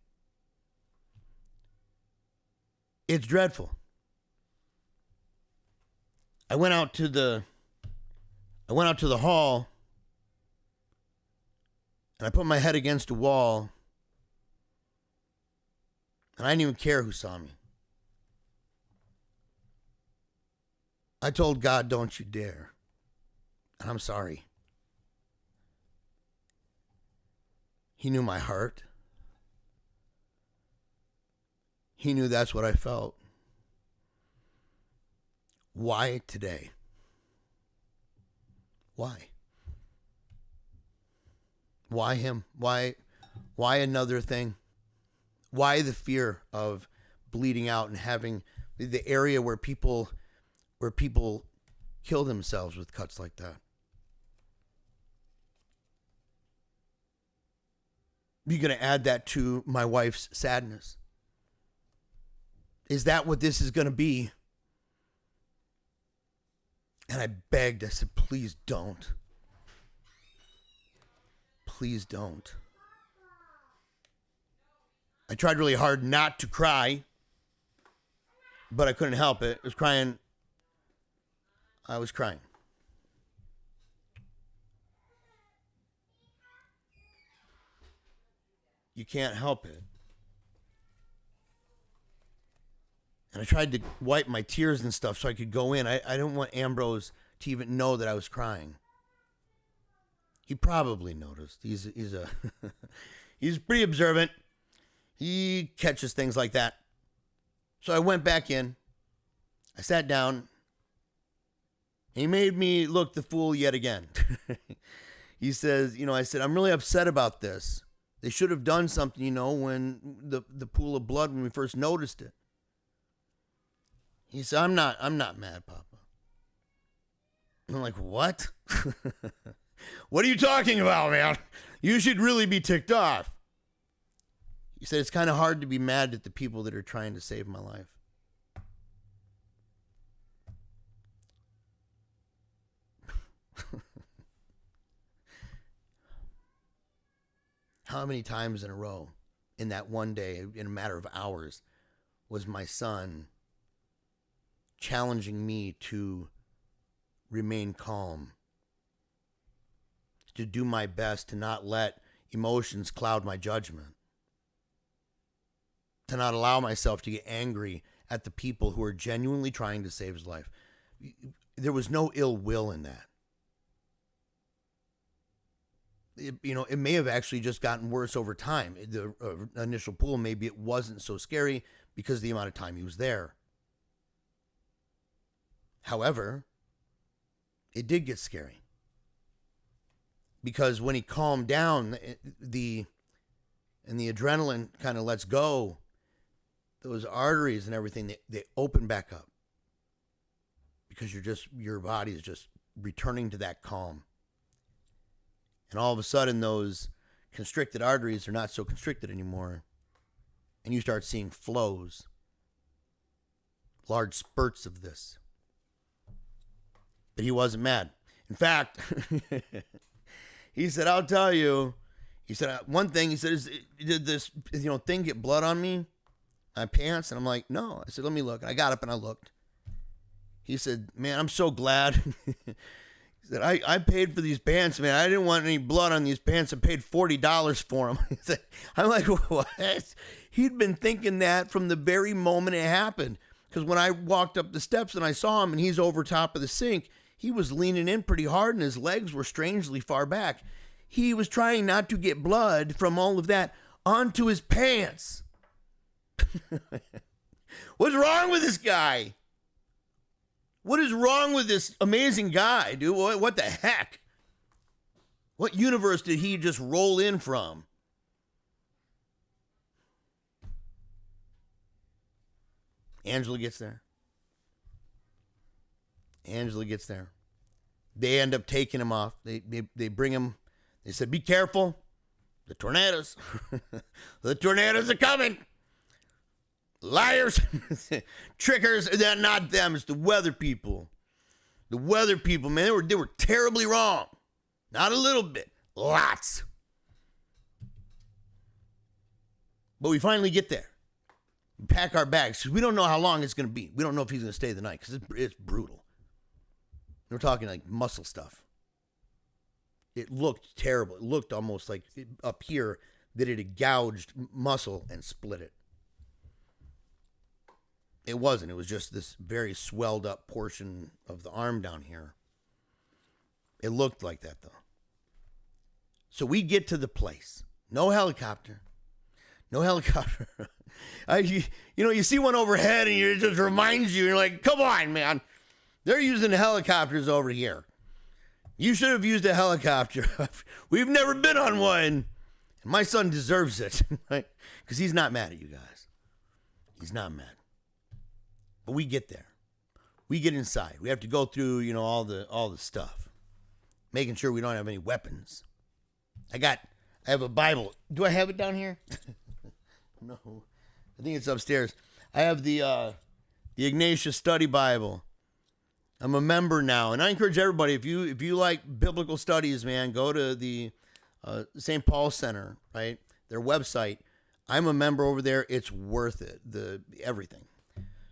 S1: It's dreadful. I went out to the hall and I put my head against a wall and I didn't even care who saw me. I told God, don't you dare. And I'm sorry. He knew my heart. He knew that's what I felt. Why today? Why? Why him? Why another thing? Why the fear of bleeding out and having the area where people kill themselves with cuts like that? You're going to add that to my wife's sadness. Is that what this is going to be? And I begged, I said, please don't. Please don't. I tried really hard not to cry, but I couldn't help it. I was crying. You can't help it. And I tried to wipe my tears and stuff so I could go in. I didn't want Ambrose to even know that I was crying. He probably noticed. He's he's pretty observant. He catches things like that. So I went back in. I sat down. And he made me look the fool yet again. He says, I said, I'm really upset about this. They should have done something, when the pool of blood when we first noticed it. He said, I'm not mad, Papa. I'm like, what? What are you talking about, man? You should really be ticked off. He said, it's kind of hard to be mad at the people that are trying to save my life. How many times in a row in that one day, in a matter of hours, was my son challenging me to remain calm, to do my best, to not let emotions cloud my judgment, to not allow myself to get angry at the people who are genuinely trying to save his life. There was no ill will in that. It may have actually just gotten worse over time. The initial pool, maybe it wasn't so scary because of the amount of time he was there. However, it did get scary because when he calmed down, the adrenaline kind of lets go, those arteries and everything, they open back up because your body is just returning to that calm. And all of a sudden, those constricted arteries are not so constricted anymore. And you start seeing flows, large spurts of this. But he wasn't mad. In fact, he said, I'll tell you. He said, one thing, he said, did this thing get blood on me? My pants? And I'm like, no. I said, let me look. And I got up and I looked. He said, man, I'm so glad. He said, I paid for these pants, man. I didn't want any blood on these pants. I paid $40 for them. I'm like, what? He'd been thinking that from the very moment it happened. Because when I walked up the steps and I saw him and he's over top of the sink, he was leaning in pretty hard and his legs were strangely far back. He was trying not to get blood from all of that onto his pants. What's wrong with this guy? What is wrong with this amazing guy, dude? What the heck? What universe did he just roll in from? Angela gets there. They end up taking him off. They bring him. They said, be careful. The tornadoes. The tornadoes are coming. Liars. Trickers. They're not them. It's the weather people. The weather people, man, they were terribly wrong. Not a little bit. Lots. But we finally get there. We pack our bags because we don't know how long it's going to be. We don't know if he's going to stay the night because it's brutal. We're talking like muscle stuff. It looked terrible. It looked almost like up here that it had gouged muscle and split it. It wasn't. It was just this very swelled up portion of the arm down here. It looked like that, though. So we get to the place. No helicopter. You see one overhead and it just reminds you. You're like, come on, man. They're using helicopters over here. You should have used a helicopter. We've never been on one. And my son deserves it, right? Because he's not mad at you guys. He's not mad. But we get there. We get inside. We have to go through, all the stuff. Making sure we don't have any weapons. I have a Bible. Do I have it down here? No. I think it's upstairs. I have the Ignatius Study Bible. I'm a member now, and I encourage everybody, if you like biblical studies, man, go to the St. Paul Center, right? Their website. I'm a member over there. It's worth it. Everything.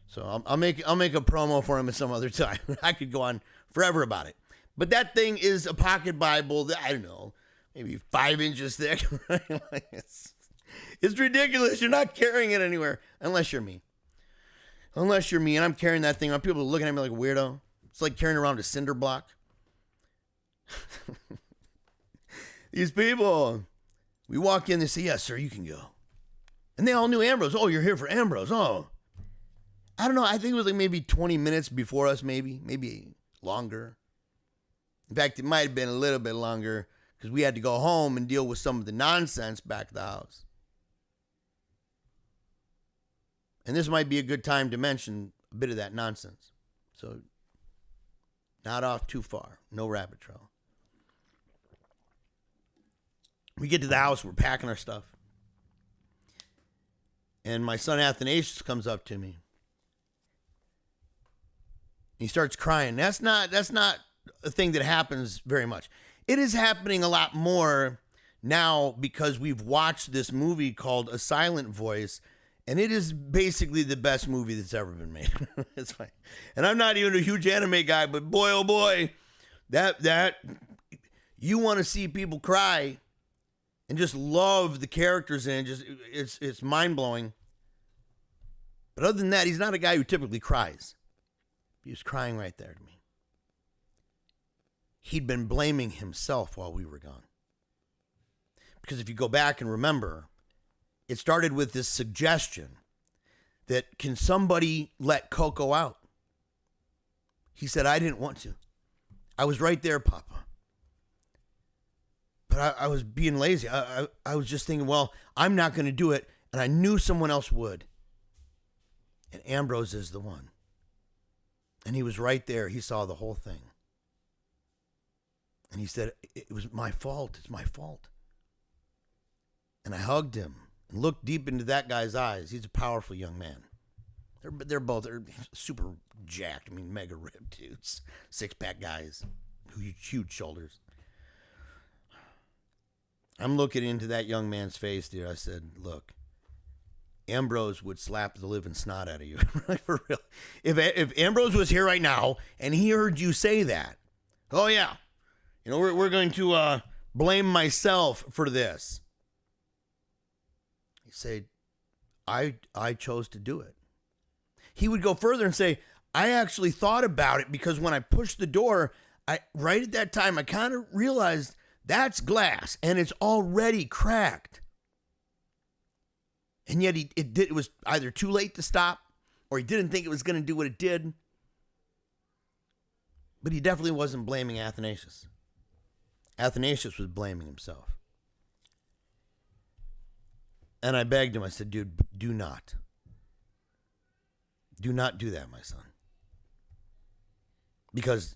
S1: So I'll make a promo for him at some other time. I could go on forever about it. But that thing is a pocket Bible that, I don't know, maybe 5 inches thick. Right? It's ridiculous. You're not carrying it anywhere unless you're me. Unless you're me, and I'm carrying that thing around. People are looking at me like a weirdo. It's like carrying around a cinder block. These people, we walk in, they say, yes, sir, you can go. And they all knew Ambrose. Oh, you're here for Ambrose. Oh. I don't know. I think it was like maybe 20 minutes before us, maybe longer. In fact, it might have been a little bit longer because we had to go home and deal with some of the nonsense back at the house. And this might be a good time to mention a bit of that nonsense. So, not off too far. No rabbit trail. We get to the house. We're packing our stuff. And my son Athanasius comes up to me. He starts crying. That's not a thing that happens very much. It is happening a lot more now because we've watched this movie called A Silent Voice. And it is basically the best movie that's ever been made. It's fine. And I'm not even a huge anime guy, but boy, oh boy, that you want to see people cry and just love the characters in it. It's mind blowing. But other than that, he's not a guy who typically cries. He was crying right there to me. He'd been blaming himself while we were gone. Because if you go back and remember, it started with this suggestion that can somebody let Coco out? He said, I didn't want to. I was right there, Papa. But I was being lazy. I was just thinking, well, I'm not going to do it. And I knew someone else would. And Ambrose is the one. And he was right there. He saw the whole thing. And he said, it was my fault. It's my fault. And I hugged him. Look deep into that guy's eyes. He's a powerful young man. They're both super jacked. I mean, mega ripped dudes. 6-pack guys. Huge shoulders. I'm looking into that young man's face, dude. I said, look, Ambrose would slap the living snot out of you. For real. If Ambrose was here right now and he heard you say that, oh yeah, we're going to blame myself for this. Say, I chose to do it. He would go further and say, I actually thought about it because when I pushed the door, right at that time, I kind of realized that's glass and it's already cracked. And yet it was either too late to stop or he didn't think it was going to do what it did. But he definitely wasn't blaming Athanasius. Athanasius was blaming himself. And I begged him, I said, dude, do not. Do not do that, my son. Because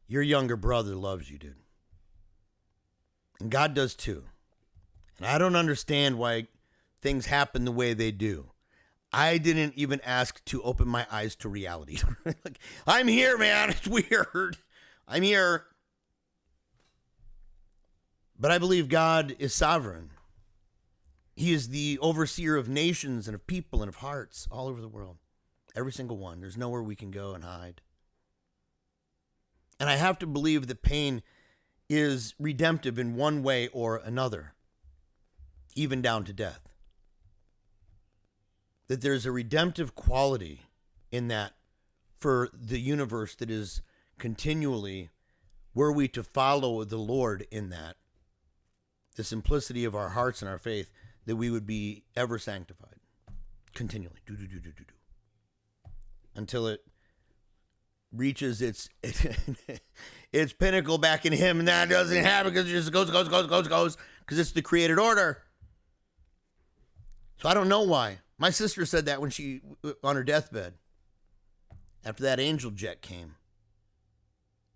S1: your younger brother loves you, dude. And God does too. And I don't understand why things happen the way they do. I didn't even ask to open my eyes to reality. Like, I'm here, man. It's weird. I'm here. But I believe God is sovereign. He is the overseer of nations and of people and of hearts all over the world. Every single one. There's nowhere we can go and hide. And I have to believe that pain is redemptive in one way or another, even down to death. That there's a redemptive quality in that for the universe that is continually, were we to follow the Lord in that, the simplicity of our hearts and our faith, that we would be ever sanctified. Continually. Until it reaches its pinnacle back in him, and that doesn't happen because it just goes, because it's the created order. So I don't know why. My sister said that when she, on her deathbed, after that angel jet came.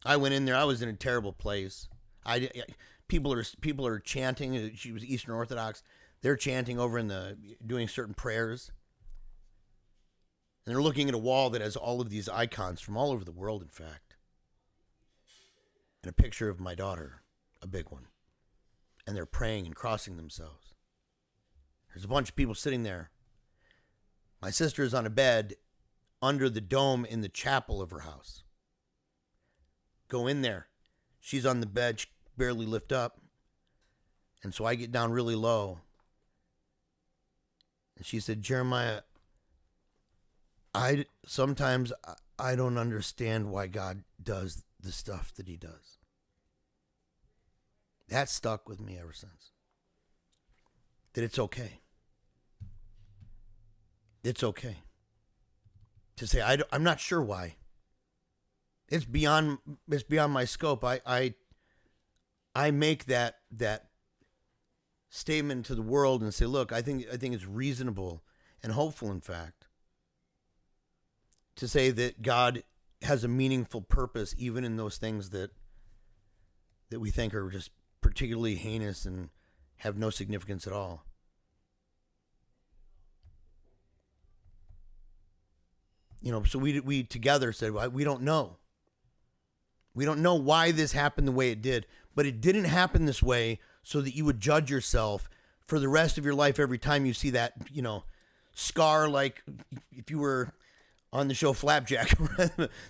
S1: I went in there. I was in a terrible place. People are chanting. She was Eastern Orthodox. They're chanting over doing certain prayers. And they're looking at a wall that has all of these icons from all over the world, in fact. And a picture of my daughter, a big one. And they're praying and crossing themselves. There's a bunch of people sitting there. My sister is on a bed under the dome in the chapel of her house. Go in there. She's on the bed, she barely lift up. And so I get down really low. And she said, Jeremiah, sometimes I don't understand why God does the stuff that he does. That stuck with me ever since. That it's okay. It's okay to say I'm not sure why. It's beyond my scope. I make that statement to the world and say, look, I think it's reasonable and hopeful, in fact, to say that God has a meaningful purpose even in those things that we think are just particularly heinous and have no significance at all. You know, so we together said, well, we don't know. We don't know why this happened the way it did, but it didn't happen this way so that you would judge yourself for the rest of your life every time you see that, scar, like if you were on the show Flapjack,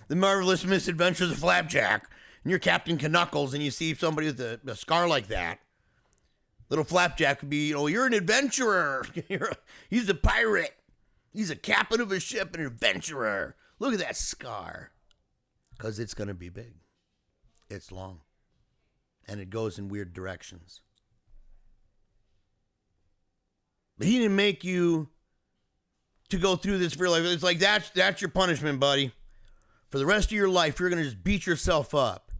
S1: The Marvelous Misadventures of Flapjack, and you're Captain Knuckles and you see somebody with a scar like that. Little Flapjack would be, you're an adventurer. He's a pirate. He's a captain of a ship, an adventurer. Look at that scar. Because it's going to be big. It's long. And it goes in weird directions. But he didn't make you to go through this for your life. It's like, that's your punishment, buddy. For the rest of your life, you're going to just beat yourself up.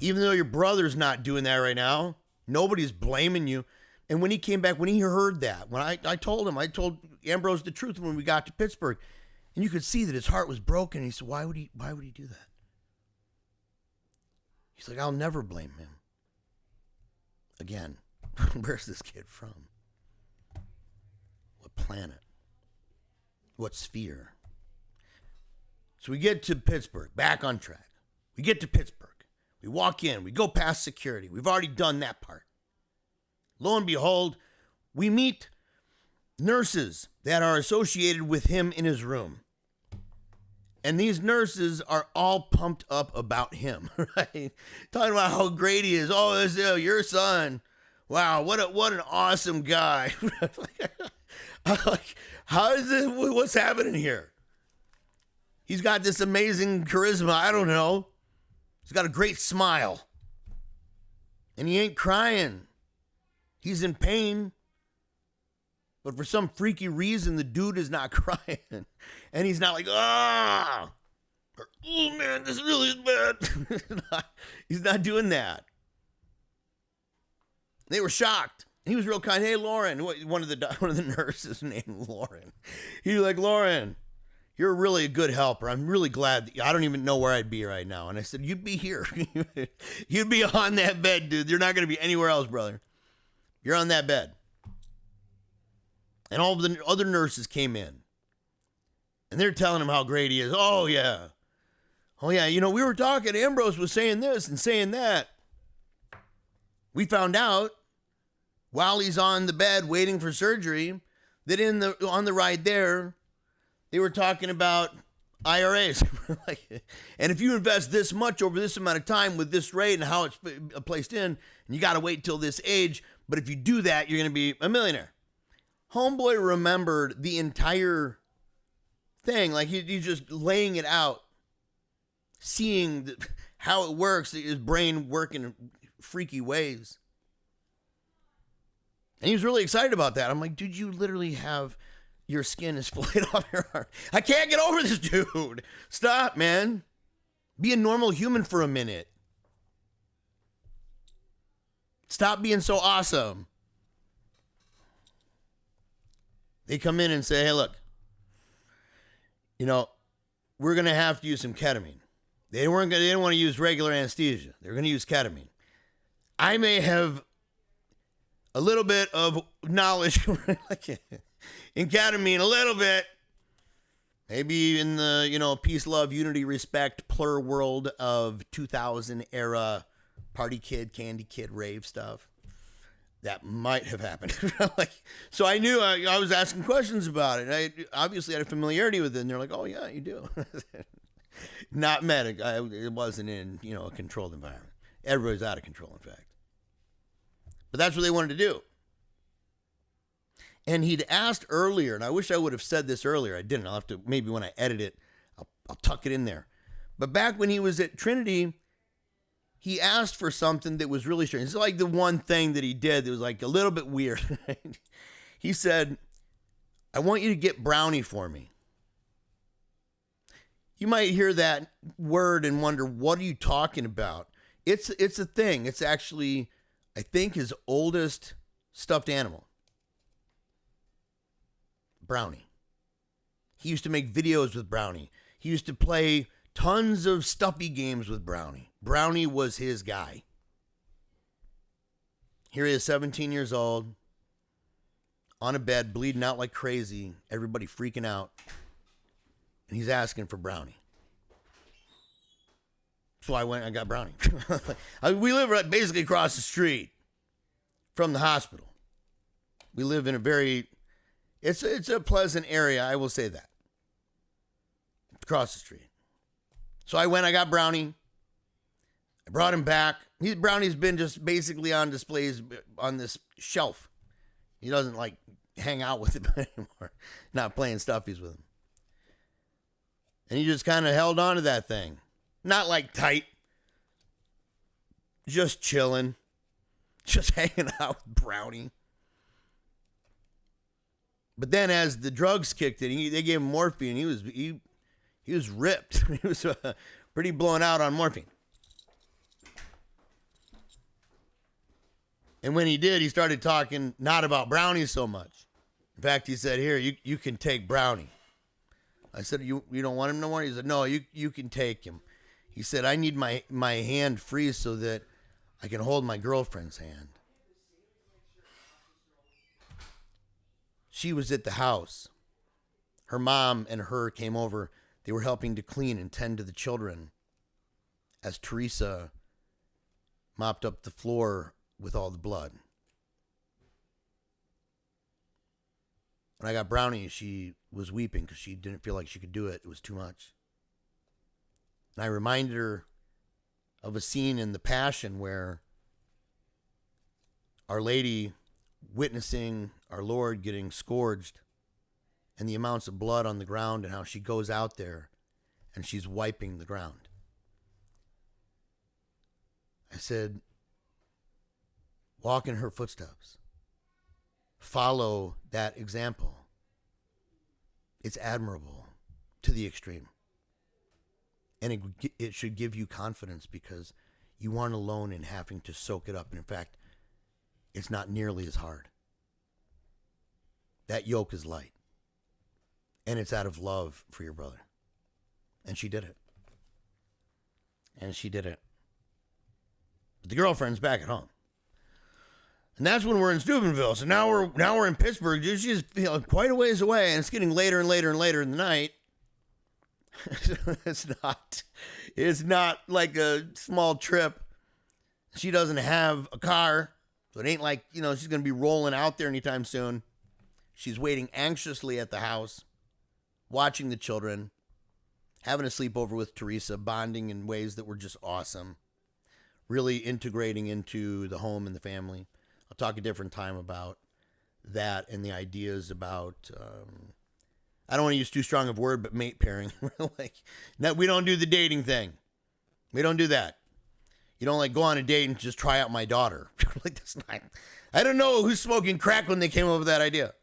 S1: Even though your brother's not doing that right now. Nobody's blaming you. And when he came back, when he heard that, when I told Ambrose the truth when we got to Pittsburgh, and you could see that his heart was broken. He said, why would he do that? He's like, I'll never blame him. Again, where's this kid from? What planet? What sphere? So we get to Pittsburgh, back on track. We get to Pittsburgh. We walk in. We go past security. We've already done that part. Lo and behold, we meet nurses that are associated with him in his room. And these nurses are all pumped up about him, right? Talking about how great he is. Oh, this is your son. Wow, what an awesome guy. How is this? What's happening here? He's got this amazing charisma. I don't know. He's got a great smile. And he ain't crying. He's in pain. But for some freaky reason, the dude is not crying. And he's not like, ah. Or, oh man, this really is bad. He's not doing that. They were shocked. He was real kind. Hey, Lauren, one of the nurses named Lauren. He was like, Lauren, you're really a good helper. I'm really glad. I don't even know where I'd be right now. And I said, you'd be here. You'd be on that bed, dude. You're not going to be anywhere else, brother. You're on that bed. And all of the other nurses came in. And they're telling him how great he is. Oh, yeah. Oh, yeah. You know, we were talking. Ambrose was saying this and saying that. We found out while he's on the bed waiting for surgery that on the ride there, they were talking about IRAs. And if you invest this much over this amount of time with this rate and how it's placed in, and you got to wait till this age, but if you do that, you're going to be a millionaire. Homeboy remembered the entire thing. Like he's just laying it out, seeing how it works, his brain working in freaky ways. And he was really excited about that. I'm like, dude, you literally have your skin is flayed off your arm. I can't get over this, dude. Stop, man. Be a normal human for a minute. Stop being so awesome. They come in and say, hey, look, you know, we're going to have to use some ketamine. They didn't want to use regular anesthesia. They were going to use ketamine. I may have a little bit of knowledge in ketamine, a little bit. Maybe in the, you know, peace, love, unity, respect, plur world of 2000 era party kid, candy kid, rave stuff. That might have happened. So I knew I was asking questions about it. I obviously had a familiarity with it. And they're like, oh, yeah, you do. Not medic. It wasn't in, you know, a controlled environment. Everybody's out of control, in fact. But that's what they wanted to do. And he'd asked earlier, and I wish I would have said this earlier. I didn't. I'll have to, maybe when I edit it, I'll tuck it in there. But back when he was at Trinity, he asked for something that was really strange. It's like the one thing that he did that was like a little bit weird. He said, I want you to get brownie for me. You might hear that word and wonder, what are you talking about? It's a thing. It's actually, I think, his oldest stuffed animal. Brownie. He used to make videos with Brownie. He used to play tons of stuffy games with Brownie. Brownie was his guy. Here he is, 17 years old, on a bed, bleeding out like crazy, everybody freaking out, and he's asking for Brownie. So I went and got Brownie. We live right basically across the street from the hospital. We live in a very, it's a pleasant area, I will say that. Across the street. So I went, I got Brownie. I brought him back. Brownie's been just basically on displays on this shelf. He doesn't like hang out with him anymore. Not playing stuffies with him. And he just kind of held on to that thing. Not like tight. Just chilling. Just hanging out with Brownie. But then as the drugs kicked in, they gave him morphine. He was ripped. He was pretty blown out on morphine. And when he did, he started talking not about Brownie so much. In fact, he said, here, you can take Brownie. I said, you don't want him no more? He said, no, you can take him. He said, I need my hand free so that I can hold my girlfriend's hand. She was at the house. Her mom and her came over. They were helping to clean and tend to the children as Teresa mopped up the floor with all the blood. When I got Brownie, she was weeping because she didn't feel like she could do it. It was too much. And I reminded her of a scene in The Passion where Our Lady witnessing our Lord getting scourged and the amounts of blood on the ground and how she goes out there and she's wiping the ground. I said, walk in her footsteps. Follow that example. It's admirable to the extreme. And it should give you confidence because you aren't alone in having to soak it up. And in fact, it's not nearly as hard. That yoke is light. And it's out of love for your brother. And she did it. And she did it. But the girlfriend's back at home. And that's when we're in Steubenville. So now we're in Pittsburgh. She's quite a ways away, and it's getting later and later and later in the night. It's not like a small trip. She doesn't have a car, so it ain't like, she's going to be rolling out there anytime soon. She's waiting anxiously at the house, watching the children, having a sleepover with Teresa, bonding in ways that were just awesome, really integrating into the home and the family. I'll talk a different time about that and the ideas about, I don't want to use too strong of a word, but mate pairing. We don't do the dating thing. We don't do that. You don't go on a date and just try out my daughter. I don't know who's smoking crack when they came up with that idea.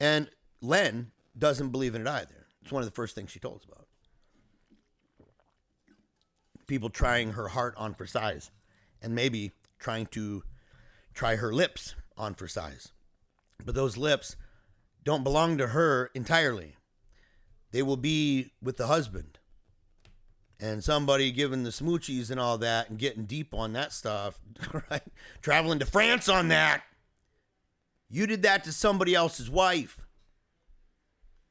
S1: And Len doesn't believe in it either. It's one of the first things she told us about. People trying her heart on for size and maybe trying to try her lips on for size. But those lips don't belong to her entirely. They will be with the husband. And somebody giving the smoochies and all that and getting deep on that stuff, right? Traveling to France on that. You did that to somebody else's wife.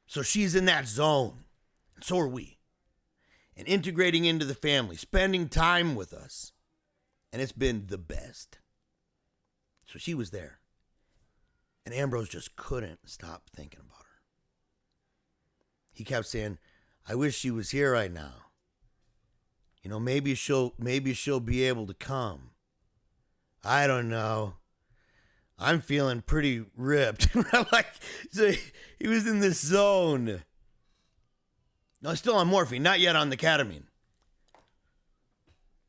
S1: So she's in that zone. And so are we. And integrating into the family, spending time with us. And it's been the best. So she was there. And Ambrose just couldn't stop thinking about her. He kept saying, I wish she was here right now. Maybe she'll be able to come. I don't know. I'm feeling pretty ripped. So he was in this zone. No, still on morphine, not yet on the ketamine.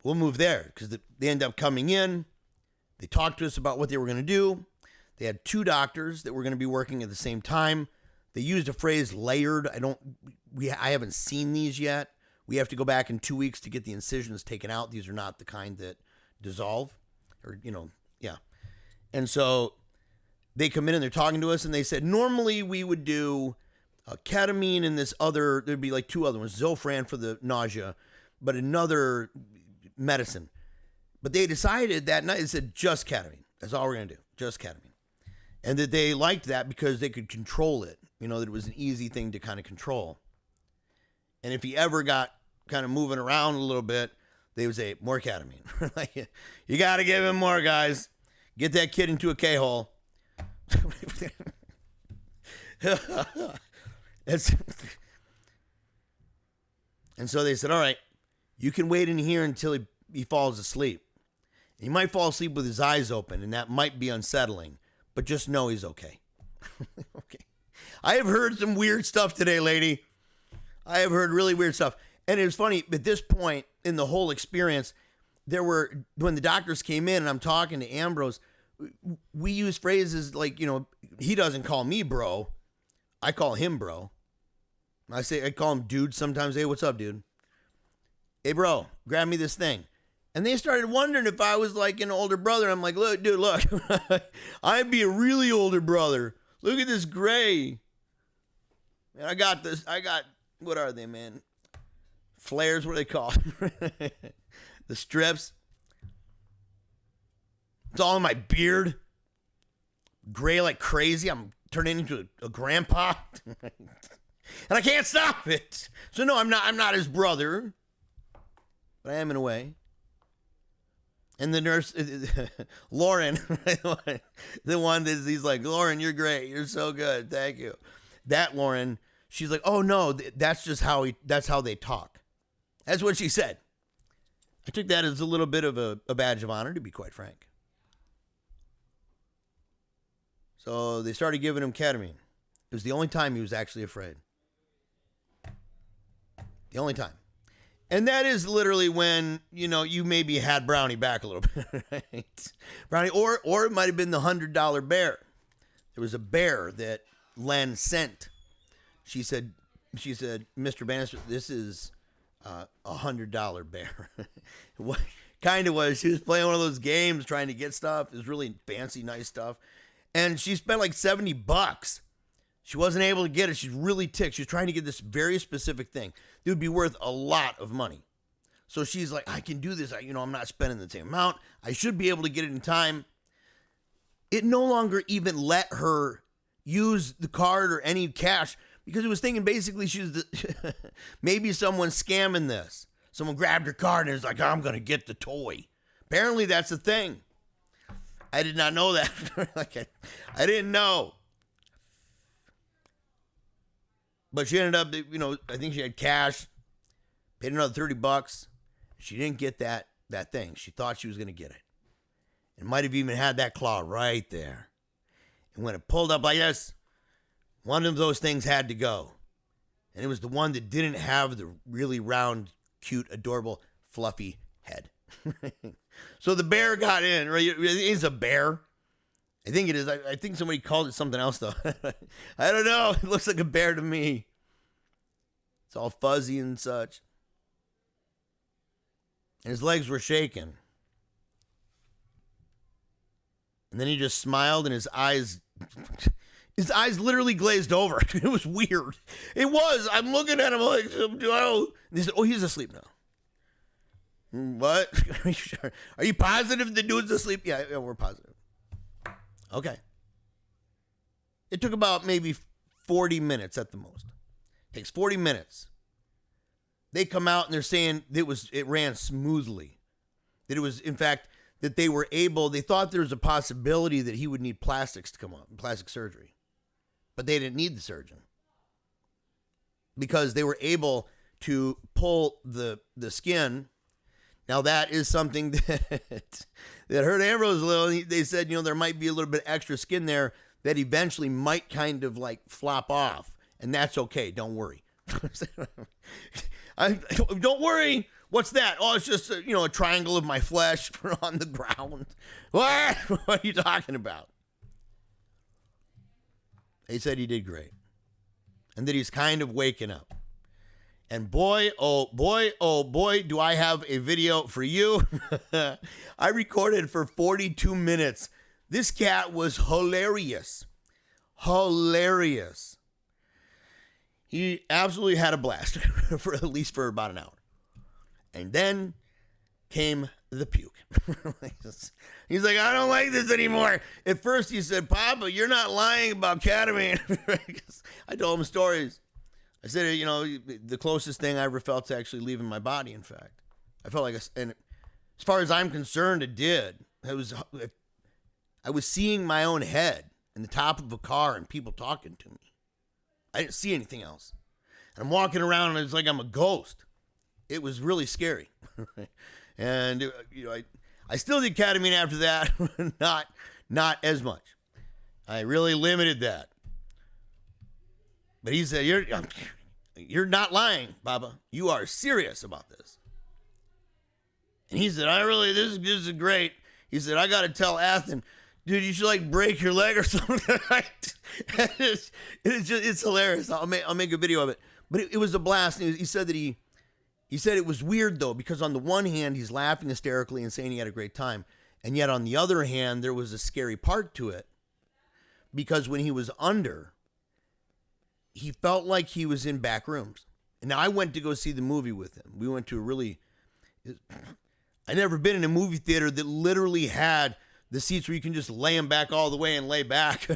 S1: We'll move there because they end up coming in. They talked to us about what they were going to do. They had 2 doctors that were going to be working at the same time. They used a phrase layered. I haven't seen these yet. We have to go back in 2 weeks to get the incisions taken out. These are not the kind that dissolve yeah. And so they come in and they're talking to us and they said, normally we would do ketamine and this other, there'd be 2 other ones, Zofran for the nausea, but another medicine. But they decided that night, they said just ketamine. That's all we're going to do, just ketamine. And that they liked that because they could control it, that it was an easy thing to kind of control. And if he ever got kind of moving around a little bit, they would say, more ketamine. You got to give him more, guys. Get that kid into a K-hole. And so they said, all right, you can wait in here until he falls asleep. He might fall asleep with his eyes open, and that might be unsettling, but just know he's okay. Okay. I have heard some weird stuff today, lady. I have heard really weird stuff. And it was funny, at this point in the whole experience, when the doctors came in and I'm talking to Ambrose, we use phrases like, he doesn't call me bro. I call him bro. I call him dude sometimes. Hey, what's up, dude? Hey, bro, grab me this thing. And they started wondering if I was like an older brother. I'm like, look, dude, look. I'd be a really older brother. Look at this gray. Man, I got this. What are they, man? Flares, what are they called? The strips. It's all in my beard. Gray like crazy. I'm turning into a grandpa. And I can't stop it. So no, I'm not his brother. But I am in a way. And the nurse, Lauren, the one that he's like, Lauren, you're great. You're so good. Thank you. That Lauren, she's like, oh no, that's just that's how they talk. That's what she said. I took that as a little bit of a badge of honor, to be quite frank. So they started giving him ketamine. It was the only time he was actually afraid. The only time. And that is literally when, you maybe had Brownie back a little bit, right? Brownie, or it might have been the $100 bear. There was a bear that Len sent. She said, Mr. Bannister, this is $100 bear. What kind of was, she was playing one of those games trying to get stuff. It was really fancy, nice stuff. And she spent like $70. She wasn't able to get it. She's really ticked. She was trying to get this very specific thing. It would be worth a lot of money. So she's like, I can do this. I'm not spending the same amount. I should be able to get it in time. It no longer even let her use the card or any cash because it was thinking basically maybe someone's scamming this. Someone grabbed her card and was like, I'm going to get the toy. Apparently that's the thing. I did not know that. I didn't know. But she ended up, I think she had cash, paid another $30. She didn't get that thing. She thought she was going to get it. It might have even had that claw right there. And when it pulled up like this, one of those things had to go. And it was the one that didn't have the really round, cute, adorable, fluffy head. So the bear got in, right? It's a bear. I think it is. I think somebody called it something else, though. I don't know. It looks like a bear to me. It's all fuzzy and such. And his legs were shaking. And then he just smiled and his eyes literally glazed over. It was weird. It was. I'm looking at him like, oh. And he said, he's asleep now. What? Are you sure? Are you positive the dude's asleep? Yeah, we're positive. Okay. It took about maybe 40 minutes at the most. It takes 40 minutes. They come out and they're saying it ran smoothly. That it was, in fact, that they thought there was a possibility that he would need plastics to come up, plastic surgery. But they didn't need the surgeon. Because they were able to pull the skin. Now that is something that hurt Ambrose a little. They said, there might be a little bit extra skin there that eventually might kind of like flop off. And that's okay. Don't worry. Don't worry. What's that? Oh, it's just a triangle of my flesh on the ground. What are you talking about? He said he did great. And that he's kind of waking up. And boy, oh boy, do I have a video for you. I recorded for 42 minutes. This cat was hilarious. Hilarious. He absolutely had a blast for at least for about an hour. And then came the puke. He's like, I don't like this anymore. At first he said, Papa, you're not lying about ketamine. I told him stories. I said, the closest thing I ever felt to actually leaving my body, in fact. I felt like, and as far as I'm concerned, it did. I was seeing my own head in the top of a car and people talking to me. I didn't see anything else. And I'm walking around and it's like I'm a ghost. It was really scary. And, I still did ketamine after that. Not as much. I really limited that. But he said, you're not lying, Baba. You are serious about this. And he said, this is great. He said, I got to tell Athen, dude, you should break your leg or something. It's hilarious. I'll make a video of it. But it was a blast. And he said that he said it was weird though, because on the one hand, he's laughing hysterically and saying he had a great time. And yet on the other hand, there was a scary part to it, because when he was under, he felt like he was in back rooms. And now I went to go see the movie with him. We went to I'd never been in a movie theater that literally had the seats where you can just lay them back all the way and lay back.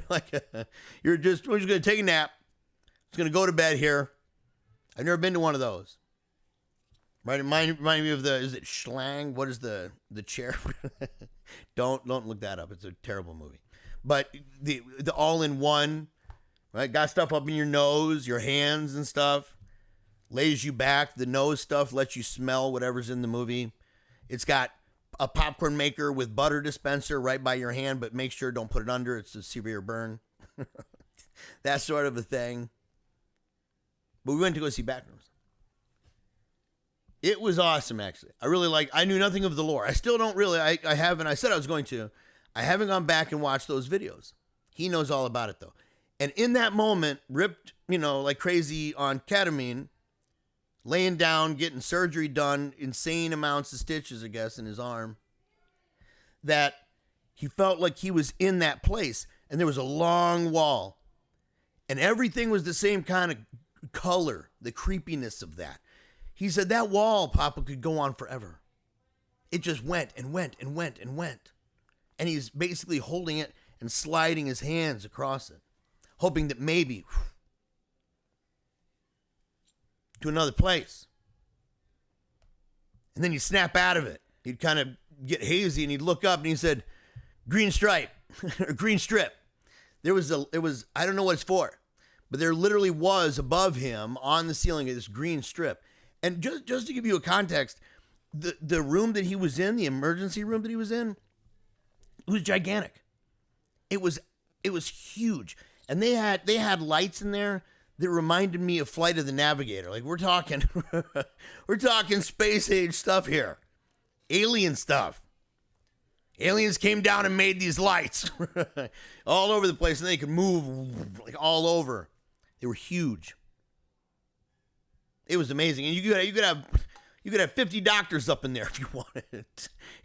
S1: We're just going to take a nap. Just going to go to bed here. I've never been to one of those. Right, remind me of is it Schlang? What is the chair? Don't look that up. It's a terrible movie. But the all-in-one, right? Got stuff up in your nose, your hands and stuff. Lays you back. The nose stuff lets you smell whatever's in the movie. It's got a popcorn maker with butter dispenser right by your hand, but make sure don't put it under. It's a severe burn. That sort of a thing. But we went to go see Backrooms. It was awesome, actually. I knew nothing of the lore. I still don't really. I haven't. I said I was going to. I haven't gone back and watched those videos. He knows all about it, though. And in that moment, ripped, like crazy on ketamine, laying down, getting surgery done, insane amounts of stitches, I guess, in his arm, that he felt like he was in that place. And there was a long wall. And everything was the same kind of color, the creepiness of that. He said that wall, Papa, could go on forever. It just went and went and went and went. And he's basically holding it and sliding his hands across it, hoping that maybe to another place. And then you snap out of it. He'd kind of get hazy and he'd look up and he said, green stripe or green strip. It was, I don't know what it's for, but there literally was above him on the ceiling this green strip. And just to give you a context, the room that he was in, the emergency room that he was in, it was gigantic. It was huge. And they had lights in there that reminded me of Flight of the Navigator. Like we're talking space age stuff here. Alien stuff. Aliens came down and made these lights all over the place, and they could move like all over. They were huge. It was amazing, and you could have 50 doctors up in there if you wanted. You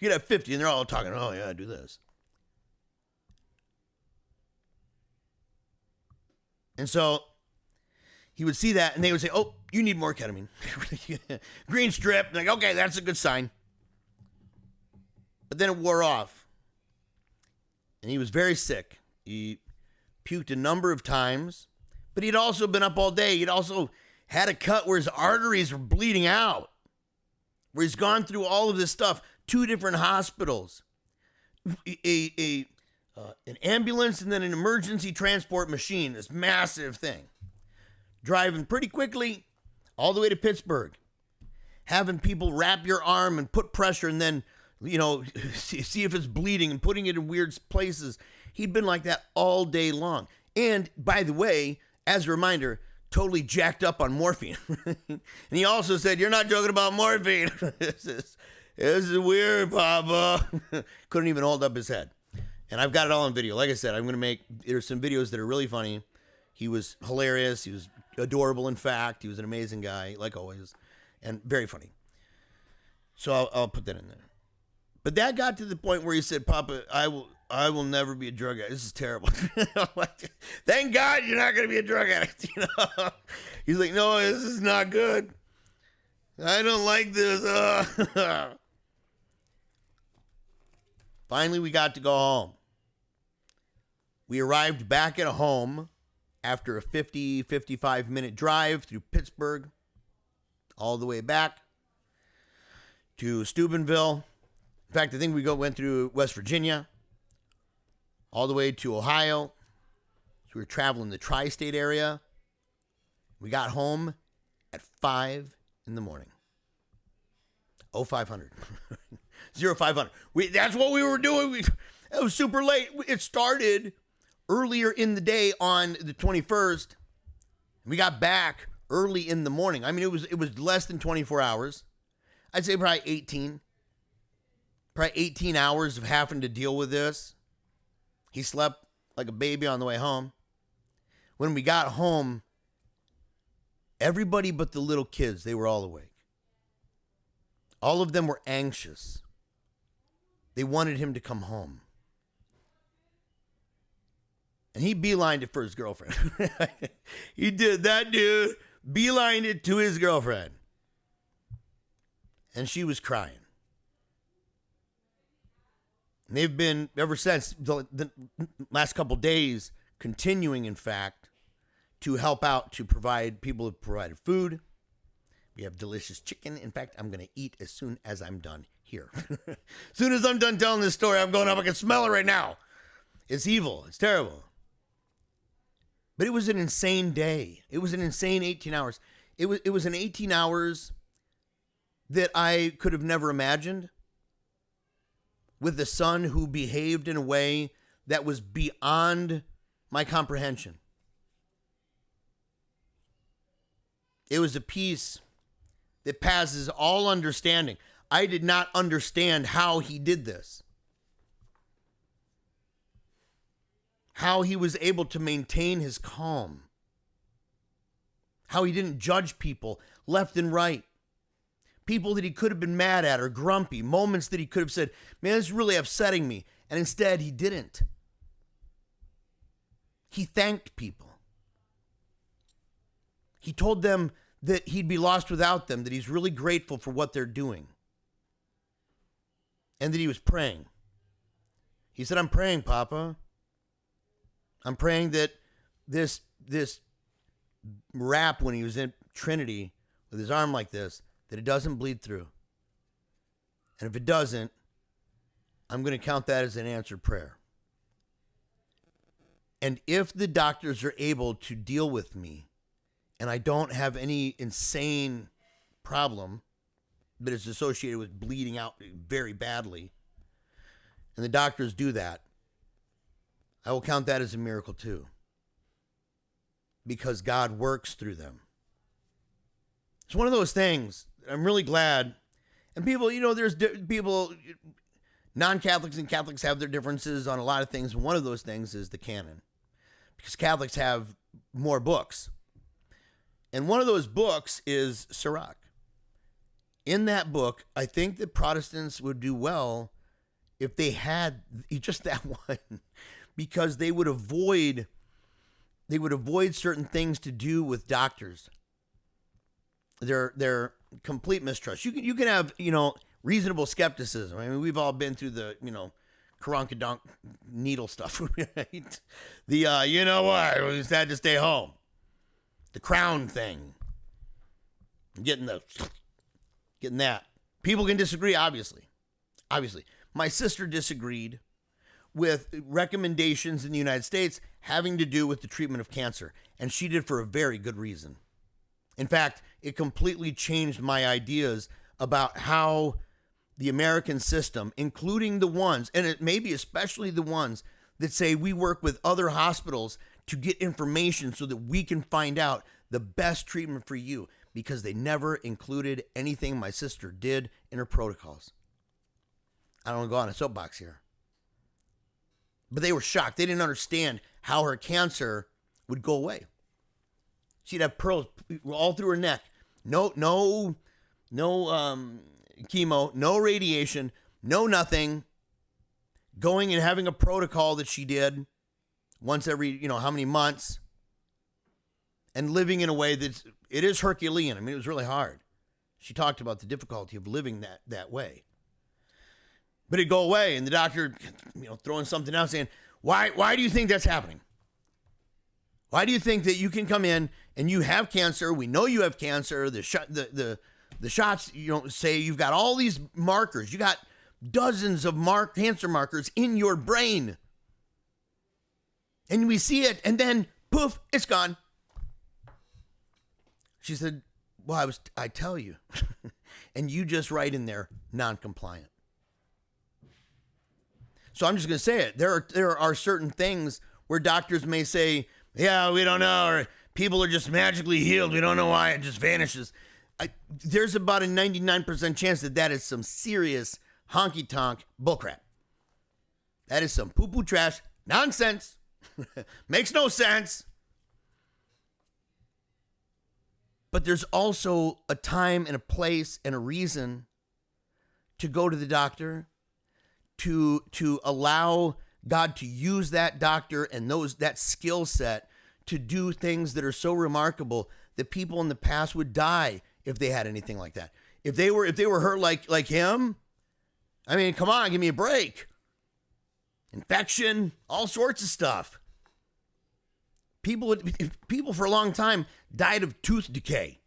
S1: could have 50, and they're all talking. Oh yeah, do this. And so he would see that, and they would say, "Oh, you need more ketamine." Green strip. Like, okay, that's a good sign. But then it wore off. And he was very sick. He puked a number of times. But he'd also been up all day. He'd also had a cut where his arteries were bleeding out. Where he's gone through all of this stuff. 2 different hospitals. An ambulance and then an emergency transport machine. This massive thing. Driving pretty quickly all the way to Pittsburgh. Having people wrap your arm and put pressure and then see if it's bleeding and putting it in weird places. He'd been like that all day long. And by the way, as a reminder, totally jacked up on morphine. And he also said, "You're not joking about morphine." This is weird, Papa. Couldn't even hold up his head. And I've got it all on video. Like I said, there's some videos that are really funny. He was hilarious. He was adorable, in fact. He was an amazing guy, like always, and very funny. So I'll put that in there. But that got to the point where he said, "Papa, I will never be a drug addict. This is terrible." Thank God you're not going to be a drug addict. He's like, "No, this is not good. I don't like this." Finally, we got to go home. We arrived back at home after a 55-minute drive through Pittsburgh, all the way back to Steubenville. In fact, I think we went through West Virginia, all the way to Ohio. So we were traveling the tri-state area. We got home at 5 in the morning. 0500. 0500. That's what we were doing. It was super late. It started earlier in the day on the 21st. We got back early in the morning. I mean, it was less than 24 hours. I'd say probably 18. Probably 18 hours of having to deal with this. He slept like a baby on the way home. When we got home, everybody but the little kids, they were all awake. All of them were anxious. They wanted him to come home. And he beelined it for his girlfriend. He did. That dude beelined it to his girlfriend. And she was crying. And they've been, ever since, the last couple days, continuing, in fact, to help out, to provide, people have provided food. We have delicious chicken. In fact, I'm going to eat as soon as I'm done here. As soon as I'm done telling this story, I'm going up. I can smell it right now. It's evil. It's terrible. But it was an insane day. It was an insane 18 hours. It was an 18 hours that I could have never imagined, with a son who behaved in a way that was beyond my comprehension. It was a peace that passes all understanding. I did not understand how he did this. How he was able to maintain his calm. how he didn't judge people left and right. People that he could have been mad at or grumpy, moments that he could have said, man, this is really upsetting me. And instead, he didn't. He thanked people. He told them that he'd be lost without them, that he's really grateful for what they're doing. And that he was praying. He said, I'm praying, Papa. I'm praying that this wrap when he was in Trinity with his arm like this, that it doesn't bleed through. And if it doesn't, I'm going to count that as an answered prayer. And if the doctors are able to deal with me and I don't have any insane problem that is associated with bleeding out very badly, and the doctors do that, I will count that as a miracle too. Because God works through them. It's one of those things. I'm really glad. And people, there's people, non-Catholics and Catholics have their differences on a lot of things. One of those things is the canon. Because Catholics have more books. And one of those books is Sirach. In that book, I think that Protestants would do well if they had just that one. Because they would avoid certain things to do with doctors. Their complete mistrust. You can have, reasonable skepticism. I mean, we've all been through the, Karunkadunk needle stuff, right? The, we just had to stay home. The crown thing. Getting that. People can disagree, obviously. My sister disagreed with recommendations in the United States having to do with the treatment of cancer. And she did for a very good reason. In fact, it completely changed my ideas about how the American system, including the ones, and it may be especially the ones that say we work with other hospitals to get information so that we can find out the best treatment for you, because they never included anything my sister did in her protocols. I don't want to go on a soapbox here. But they were shocked. They didn't understand how her cancer would go away. She'd have pearls all through her neck. No chemo, no radiation, no nothing. Going and having a protocol that she did once every, how many months. And living in a way it is Herculean. I mean, it was really hard. She talked about the difficulty of living that way. But it'd go away, and the doctor, throwing something out saying, why do you think that's happening? Why do you think that you can come in and you have cancer? We know you have cancer. The shots, say you've got all these markers. You got dozens of cancer markers in your brain. And we see it, and then, poof, it's gone. She said, well, I tell you. And you just write in there, non-compliant. So I'm just going to say it. There are certain things where doctors may say, yeah, we don't know, or people are just magically healed. We don't know why it just vanishes. There's about a 99% chance that is some serious honky-tonk bullcrap. That is some poo-poo trash nonsense. Makes no sense. But there's also a time and a place and a reason to go to the doctor, to allow God to use that doctor and that skill set to do things that are so remarkable that people in the past would die if they had anything like that. If they were hurt like him, I mean, come on, give me a break. Infection, all sorts of stuff. People for a long time died of tooth decay.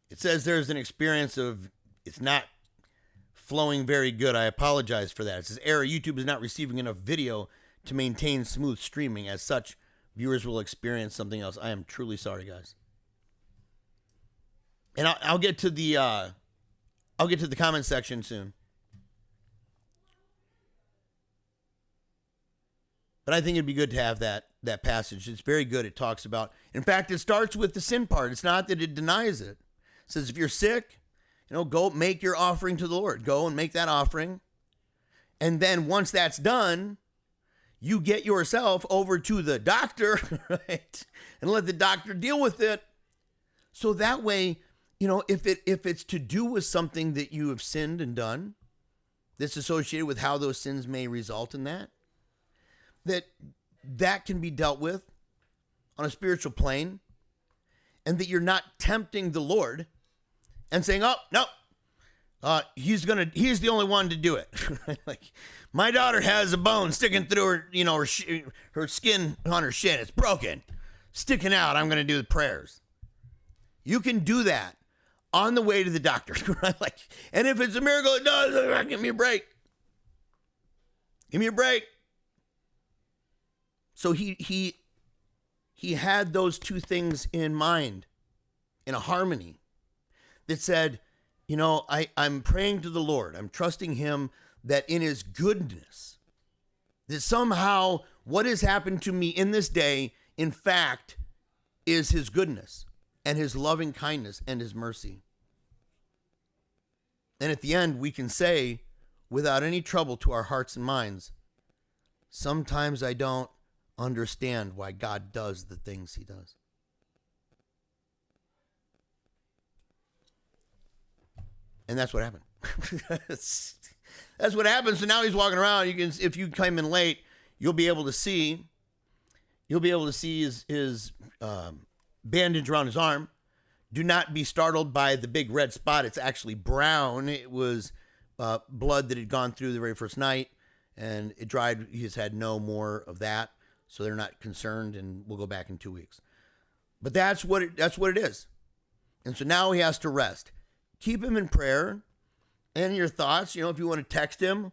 S1: It says there's an experience of it's not flowing very good. I apologize for that. It says error. YouTube is not receiving enough video to maintain smooth streaming. As such, viewers will experience something else. I am truly sorry, guys. And I'll get to the comment section soon. But I think it'd be good to have that passage. It's very good. It talks about, in fact, it starts with the sin part. It's not that it denies it. It says if you're sick, go make your offering to the Lord. Go and make that offering. And then once that's done, you get yourself over to the doctor, right? And let the doctor deal with it. So that way, if it's to do with something that you have sinned and done, that's associated with how those sins may result in that can be dealt with on a spiritual plane, and that you're not tempting the Lord and saying, oh, no, he's the only one to do it. Like, my daughter has a bone sticking through her, her skin on her shin. It's broken, sticking out. I'm going to do the prayers. You can do that on the way to the doctor, right? Like, and if it's a miracle, it does. Give me a break. Give me a break. So he had those two things in mind, in a harmony, that said, I'm praying to the Lord. I'm trusting him that in his goodness, that somehow what has happened to me in this day, in fact, is his goodness and his loving kindness and his mercy. And at the end, we can say, without any trouble to our hearts and minds, sometimes I don't understand why God does the things he does. And that's what happened. That's what happened. So now he's walking around. If you come in late, you'll be able to see his bandage around his arm. Do not be startled by the big red spot. It's actually brown. It was blood that had gone through the very first night, and it dried. He's had no more of that, so they're not concerned, and we'll go back in 2 weeks. But that's what it is. And so now he has to rest. Keep him in prayer and your thoughts. If you want to text him,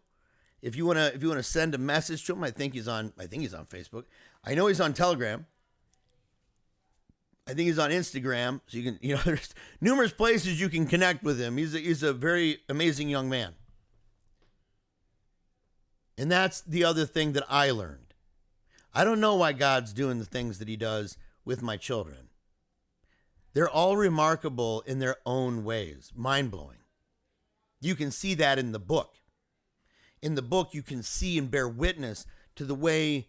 S1: if you want to send a message to him, I think he's on Facebook. I know he's on Telegram. I think he's on Instagram. So you can, there's numerous places you can connect with him. He's a very amazing young man. And that's the other thing that I learned. I don't know why God's doing the things that he does with my children. They're all remarkable in their own ways, mind-blowing. You can see that in the book. In the book, you can see and bear witness to the way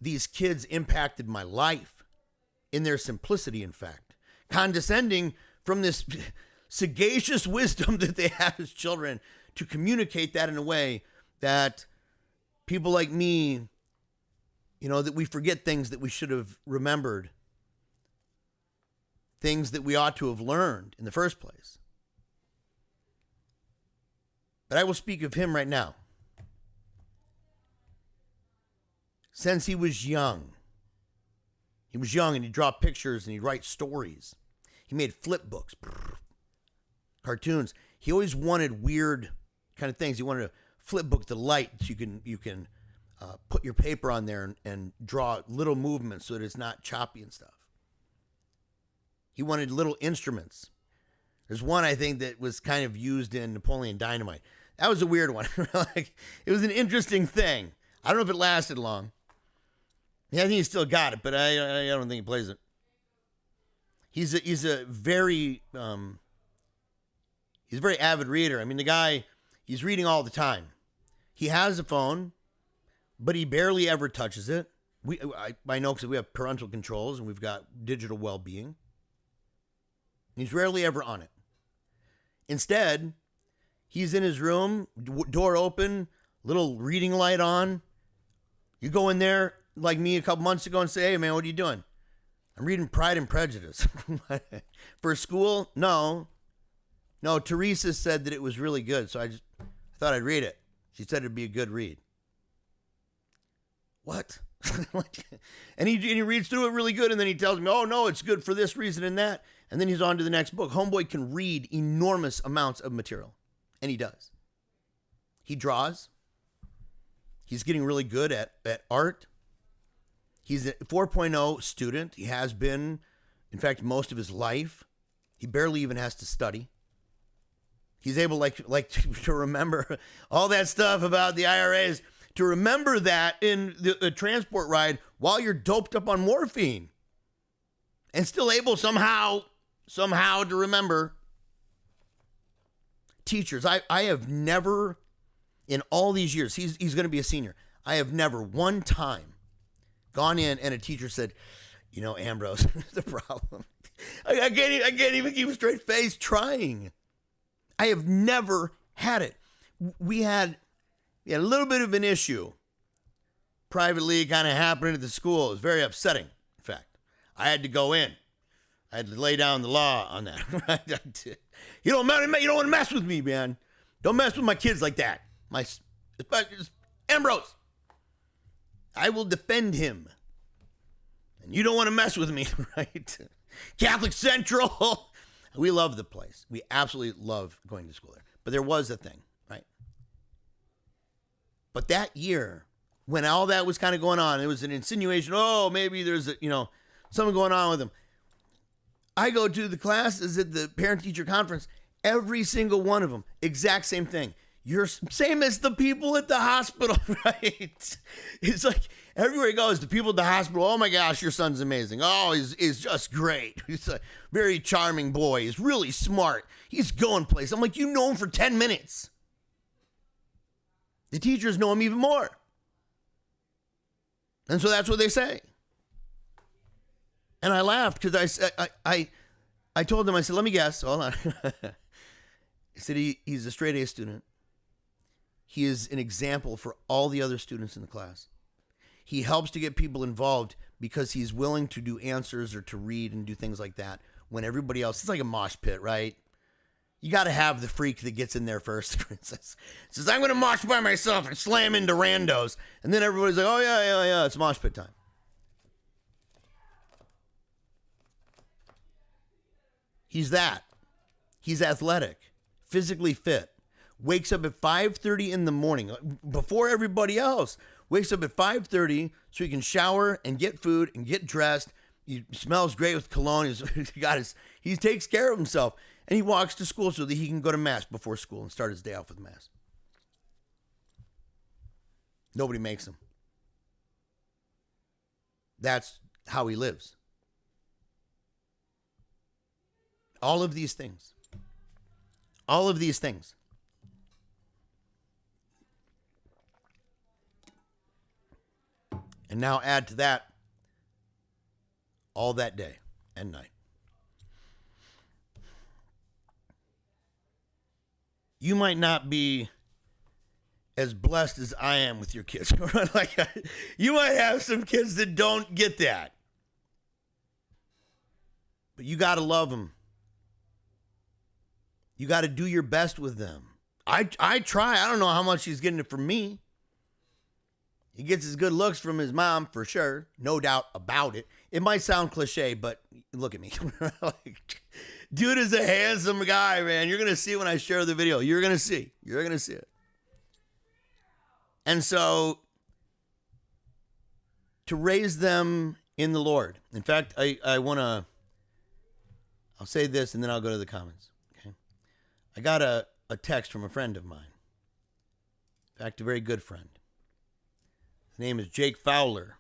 S1: these kids impacted my life, in their simplicity, in fact, condescending from this sagacious wisdom that they have as children to communicate that in a way that people like me, that we forget things that we should have remembered, things that we ought to have learned in the first place. But I will speak of him right now. Since he was young and he'd draw pictures and he'd write stories. He made flip books, cartoons. He always wanted weird kind of things. He wanted a flip book, the light, so you can put your paper on there and draw little movements so that it's not choppy and stuff. He wanted little instruments. There's one, I think, that was kind of used in Napoleon Dynamite. That was a weird one. It was an interesting thing. I don't know if it lasted long. Yeah, I think he's still got it, but I don't think he plays it. He's a very avid reader. I mean, the guy, he's reading all the time. He has a phone, but he barely ever touches it. I know because we have parental controls and we've got digital well-being. He's rarely ever on it. Instead, he's in his room, door open, little reading light on. You go in there like me a couple months ago and say, hey, man, what are you doing? I'm reading Pride and Prejudice. For school? No, Teresa said that it was really good, so I thought I'd read it. She said it'd be a good read. What? And he reads through it really good, and then he tells me, oh, no, it's good for this reason and that. And then he's on to the next book. Homeboy can read enormous amounts of material, and he does. He draws. He's getting really good at art. He's a 4.0 student. He has been, in fact, most of his life. He barely even has to study. He's able to remember all that stuff about the IRAs, to remember that in the transport ride while you're doped up on morphine, and still able somehow to remember. Teachers, I have never In all these years, he's going to be a senior. I have never one time gone in and a teacher said, you know, Ambrose, the problem. I can't even keep a straight face trying. I have never had it. We had a little bit of an issue privately kind of happening at the school. It was very upsetting, in fact. I had to go in. I had to lay down the law on that. You don't want to mess with me, man. Don't mess with my kids like that. It's Ambrose. I will defend him. And you don't want to mess with me, right? Catholic Central. We love the place. We absolutely love going to school there. But there was a thing, right? But that year, when all that was kind of going on, it was an insinuation, oh, maybe there's something going on with him. I go to the classes at the parent-teacher conference, every single one of them, exact same thing. You're same as the people at the hospital, right? It's like everywhere he goes, the people at the hospital, oh my gosh, your son's amazing. Oh, he's just great. He's a very charming boy. He's really smart. He's going places. I'm like, you know him for 10 minutes. The teachers know him even more. And so that's what they say. And I laughed because I told them, I said, let me guess. Hold on. I said, he's a straight A student. He is an example for all the other students in the class. He helps to get people involved because he's willing to do answers or to read and do things like that when everybody else, it's like a mosh pit, right? You got to have the freak that gets in there first. Says, I'm going to mosh by myself and slam into randos. And then everybody's like, oh, yeah, it's mosh pit time. He's that. He's athletic, physically fit. Wakes up at 5:30 in the morning, before everybody else. Wakes up at 5:30 so he can shower and get food and get dressed. He smells great with cologne. He takes care of himself. And he walks to school so that he can go to Mass before school and start his day off with Mass. Nobody makes him. That's how he lives. All of these things. All of these things. And now add to that all that day and night. You might not be as blessed as I am with your kids. Like, you might have some kids that don't get that. But you got to love them. You got to do your best with them. I try. I don't know how much he's getting it from me. He gets his good looks from his mom, for sure. No doubt about it. It might sound cliche, but look at me. Like, dude is a handsome guy, man. You're going to see when I share the video. You're going to see. You're going to see it. And so, to raise them in the Lord. In fact, I want to, I'll say this and then I'll go to the comments. Okay. I got a text from a friend of mine. In fact, a very good friend. His name is Jake Fowler.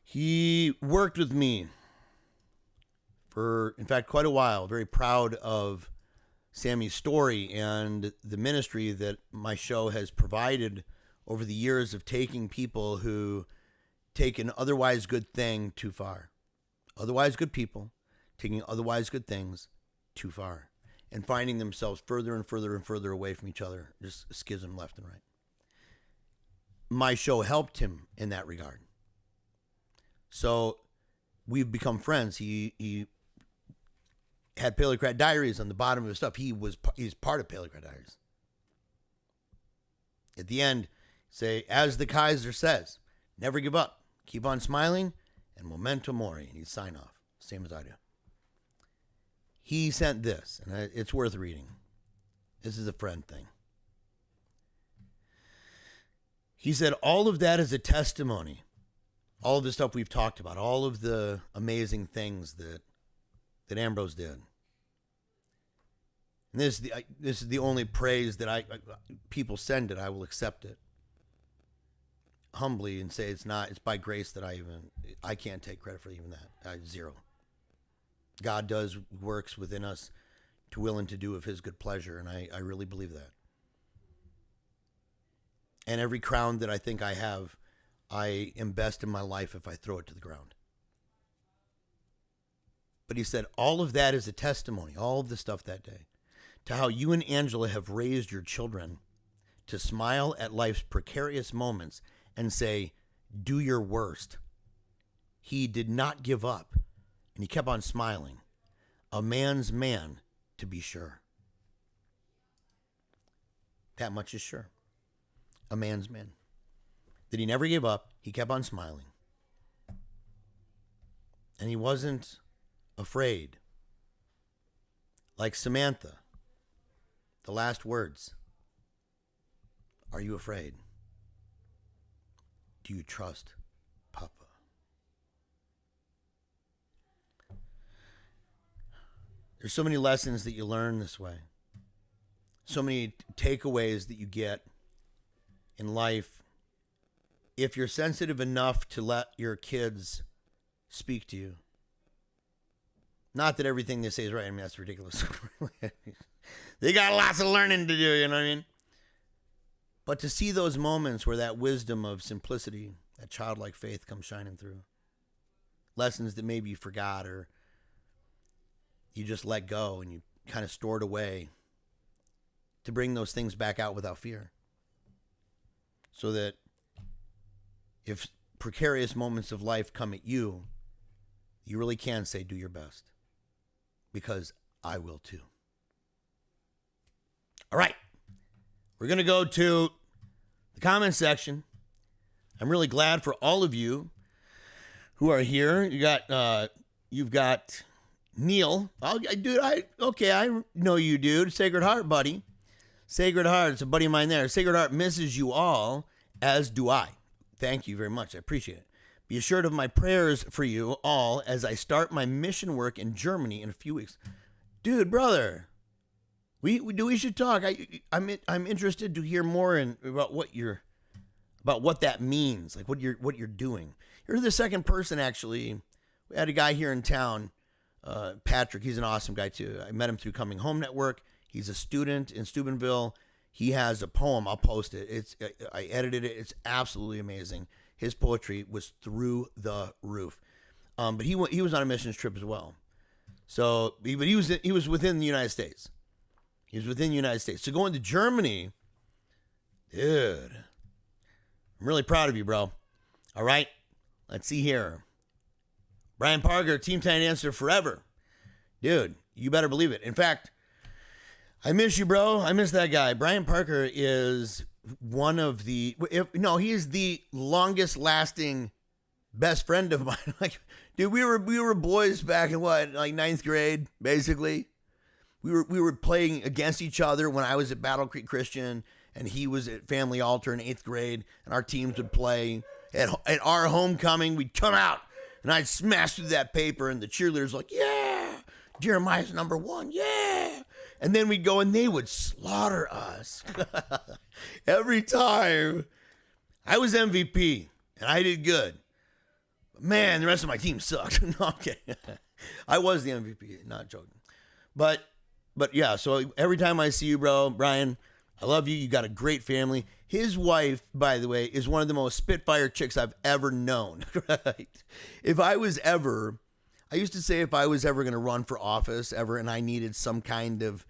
S1: He worked with me for, in fact, quite a while. Very proud of Sammy's story and the ministry that my show has provided over the years of taking people who take an otherwise good thing too far. Otherwise good people taking otherwise good things too far and finding themselves further and further and further away from each other. Just a schism left and right. My show helped him in that regard. So we've become friends. He had Paleocrat Diaries on the bottom of his stuff. He's part of Paleocrat Diaries. At the end, say, as the Kaiser says, never give up. Keep on smiling and memento mori. And he'd sign off, same as I do. He sent this, and it's worth reading. This is a friend thing. He said, all of that is a testimony. All of the stuff we've talked about, all of the amazing things that Ambrose did. And this is the only praise that people send it. I will accept it humbly and say it's by grace that I can't take credit for even that. Zero. God does works within us to will and to do of his good pleasure, and I really believe that. And every crown that I think I have, I am best in my life if I throw it to the ground. But he said, all of that is a testimony, all of the stuff that day, to how you and Angela have raised your children to smile at life's precarious moments and say, do your worst. He did not give up, and he kept on smiling. A man's man, to be sure. That much is sure. A man's man. That he never gave up, he kept on smiling. And he wasn't afraid. Like Samantha, the last words. Are you afraid? Do you trust Papa? There's so many lessons that you learn this way. So many takeaways that you get in life. If you're sensitive enough to let your kids speak to you. Not that everything they say is right. I mean, that's ridiculous. They got lots of learning to do, you know what I mean? But to see those moments where that wisdom of simplicity, that childlike faith comes shining through. Lessons that maybe you forgot or you just let go and you kind of stored away to bring those things back out without fear. So that if precarious moments of life come at you, you really can say, do your best. Because I will too. All right. We're going to go to the comment section. I'm really glad for all of you who are here. You've got Neil. I know you, dude. Sacred Heart, buddy. Sacred Heart. It's a buddy of mine there. Sacred Heart misses you all, as do I. Thank you very much. I appreciate it. Be assured of my prayers for you all as I start my mission work in Germany in a few weeks. Dude, brother, we should talk. I'm interested to hear more about what that means, like what you're doing. You're the second person, actually. We had a guy here in town, Patrick. He's an awesome guy too. I met him through Coming Home Network. He's a student in Steubenville. He has a poem. I'll post it. I edited it. It's absolutely amazing. His poetry was through the roof. But he was on a missions trip as well. So, he was within the United States. He was within the United States. So going to Germany, dude, I'm really proud of you, bro. All right, let's see here. Brian Parker, Team Tight Answer forever. Dude, you better believe it. In fact, I miss you, bro. I miss that guy. Brian Parker is one of he is the longest lasting best friend of mine. Like, dude, we were boys back in ninth grade, basically. We were playing against each other when I was at Battle Creek Christian and he was at Family Altar in 8th grade, and our teams would play at our homecoming. We'd come out and I'd smash through that paper and the cheerleaders like, yeah, Jeremiah's number 1. Yeah. And then we'd go and they would slaughter us. Every time. I was MVP and I did good. But man, the rest of my team sucked. No, okay. I was the MVP, not joking. But yeah, so every time I see you, bro, Brian, I love you. You got a great family. His wife, by the way, is one of the most spitfire chicks I've ever known. Right? I used to say if I was ever going to run for office ever and I needed some kind of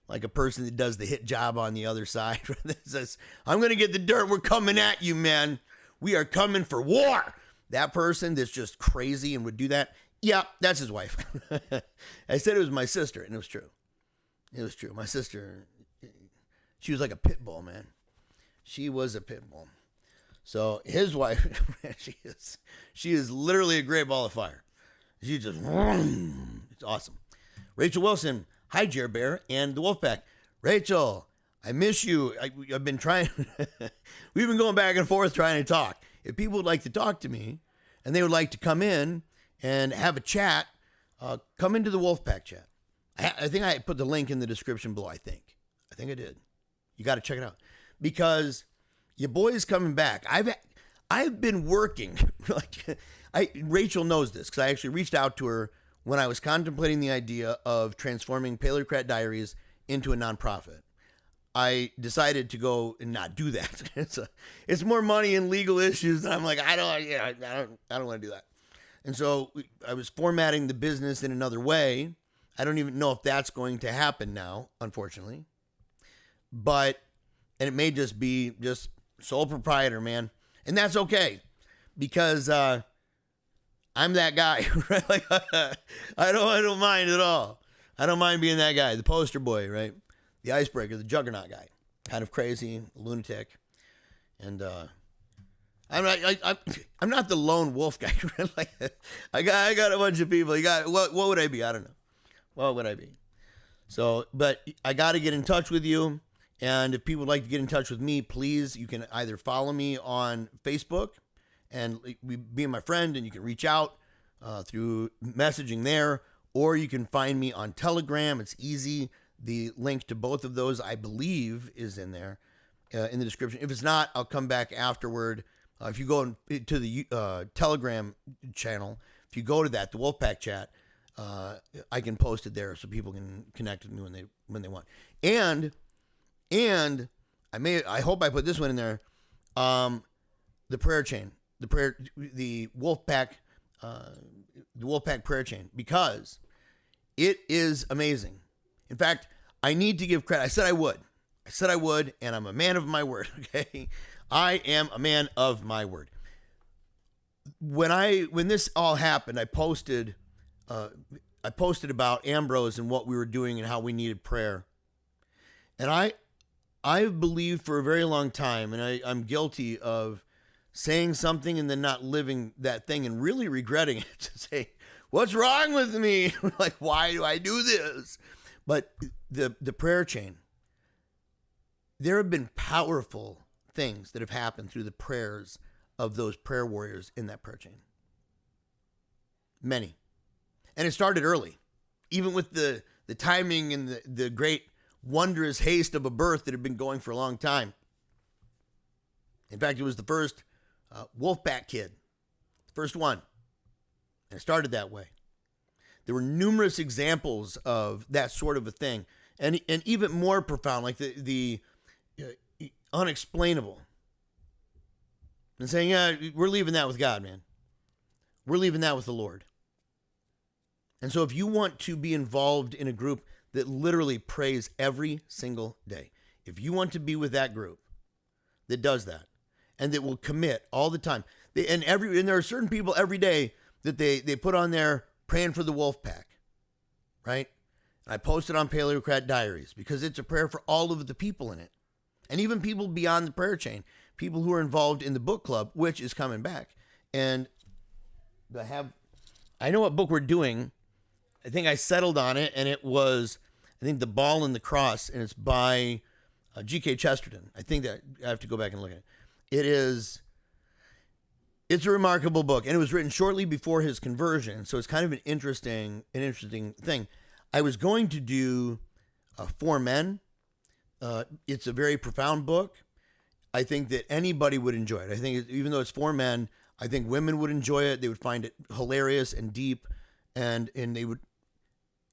S1: like a person that does the hit job on the other side, that says, I'm going to get the dirt. We're coming at you, man. We are coming for war. That person that's just crazy and would do that. Yeah, that's his wife. I said it was my sister, and it was true. It was true. My sister, she was like a pit bull, man. She was a pit bull. So his wife, she is literally a great ball of fire. She just, it's awesome. Rachel Wilson, hi, Jer Bear and the Wolfpack. Rachel, I miss you. I've been trying. We've been going back and forth trying to talk. If people would like to talk to me and they would like to come in and have a chat, come into the Wolfpack chat. I think I put the link in the description below. I think I did. You got to check it out because your boy is coming back. I've been working. Rachel knows this because I actually reached out to her when I was contemplating the idea of transforming Paleocrat Diaries into a nonprofit. I decided to go and not do that. It's more money and legal issues. And I'm like, I don't want to do that. And so I was formatting the business in another way. I don't even know if that's going to happen now, unfortunately. And it may just be just sole proprietor, man. And that's okay, because I'm that guy, right? Like, I don't mind at all. I don't mind being that guy, the poster boy, right? The icebreaker, the juggernaut guy, kind of crazy, lunatic, and I'm not the lone wolf guy. Like, I got a bunch of people. What would I be? I don't know. What would I be? So, but I got to get in touch with you. And if people would like to get in touch with me, please, you can either follow me on Facebook and be my friend, and you can reach out through messaging there, or you can find me on Telegram. It's easy. The link to both of those, I believe, is in there in the description. If it's not, I'll come back afterward. If you go to the Telegram channel, if you go to that, the Wolfpack chat, I can post it there so people can connect with me when they want. And I hope I put this one in there. The prayer chain, the Wolfpack prayer chain, because it is amazing. In fact, I need to give credit. I said I would, and I'm a man of my word. Okay, I am a man of my word. When this all happened, I posted about Ambrose and what we were doing and how we needed prayer, and I've believed for a very long time, and I'm guilty of saying something and then not living that thing and really regretting it, to say, what's wrong with me? Like, why do I do this? But the prayer chain, there have been powerful things that have happened through the prayers of those prayer warriors in that prayer chain. Many. And it started early, even with the timing and the great wondrous haste of a birth that had been going for a long time. In fact, it was the first Wolfpack kid, the first one. And it started that way. There were numerous examples of that sort of a thing, and even more profound, like the unexplainable. And saying, yeah, we're leaving that with God, man. We're leaving that with the Lord. And so if you want to be involved in a group that literally prays every single day, if you want to be with that group that does that and that will commit all the time, and there are certain people every day that they put on there praying for the wolf pack, right? And I posted on Paleocrat Diaries because it's a prayer for all of the people in it, and even people beyond the prayer chain, people who are involved in the book club, which is coming back. And I know what book we're doing. I think I settled on it, and it was, I think, The Ball and the Cross, and it's by G.K. Chesterton. I think that I have to go back and look at it. It's a remarkable book, and it was written shortly before his conversion, so it's kind of an interesting thing. I was going to do For Men. It's a very profound book. I think that anybody would enjoy it. I think even though it's for men, I think women would enjoy it. They would find it hilarious and deep, and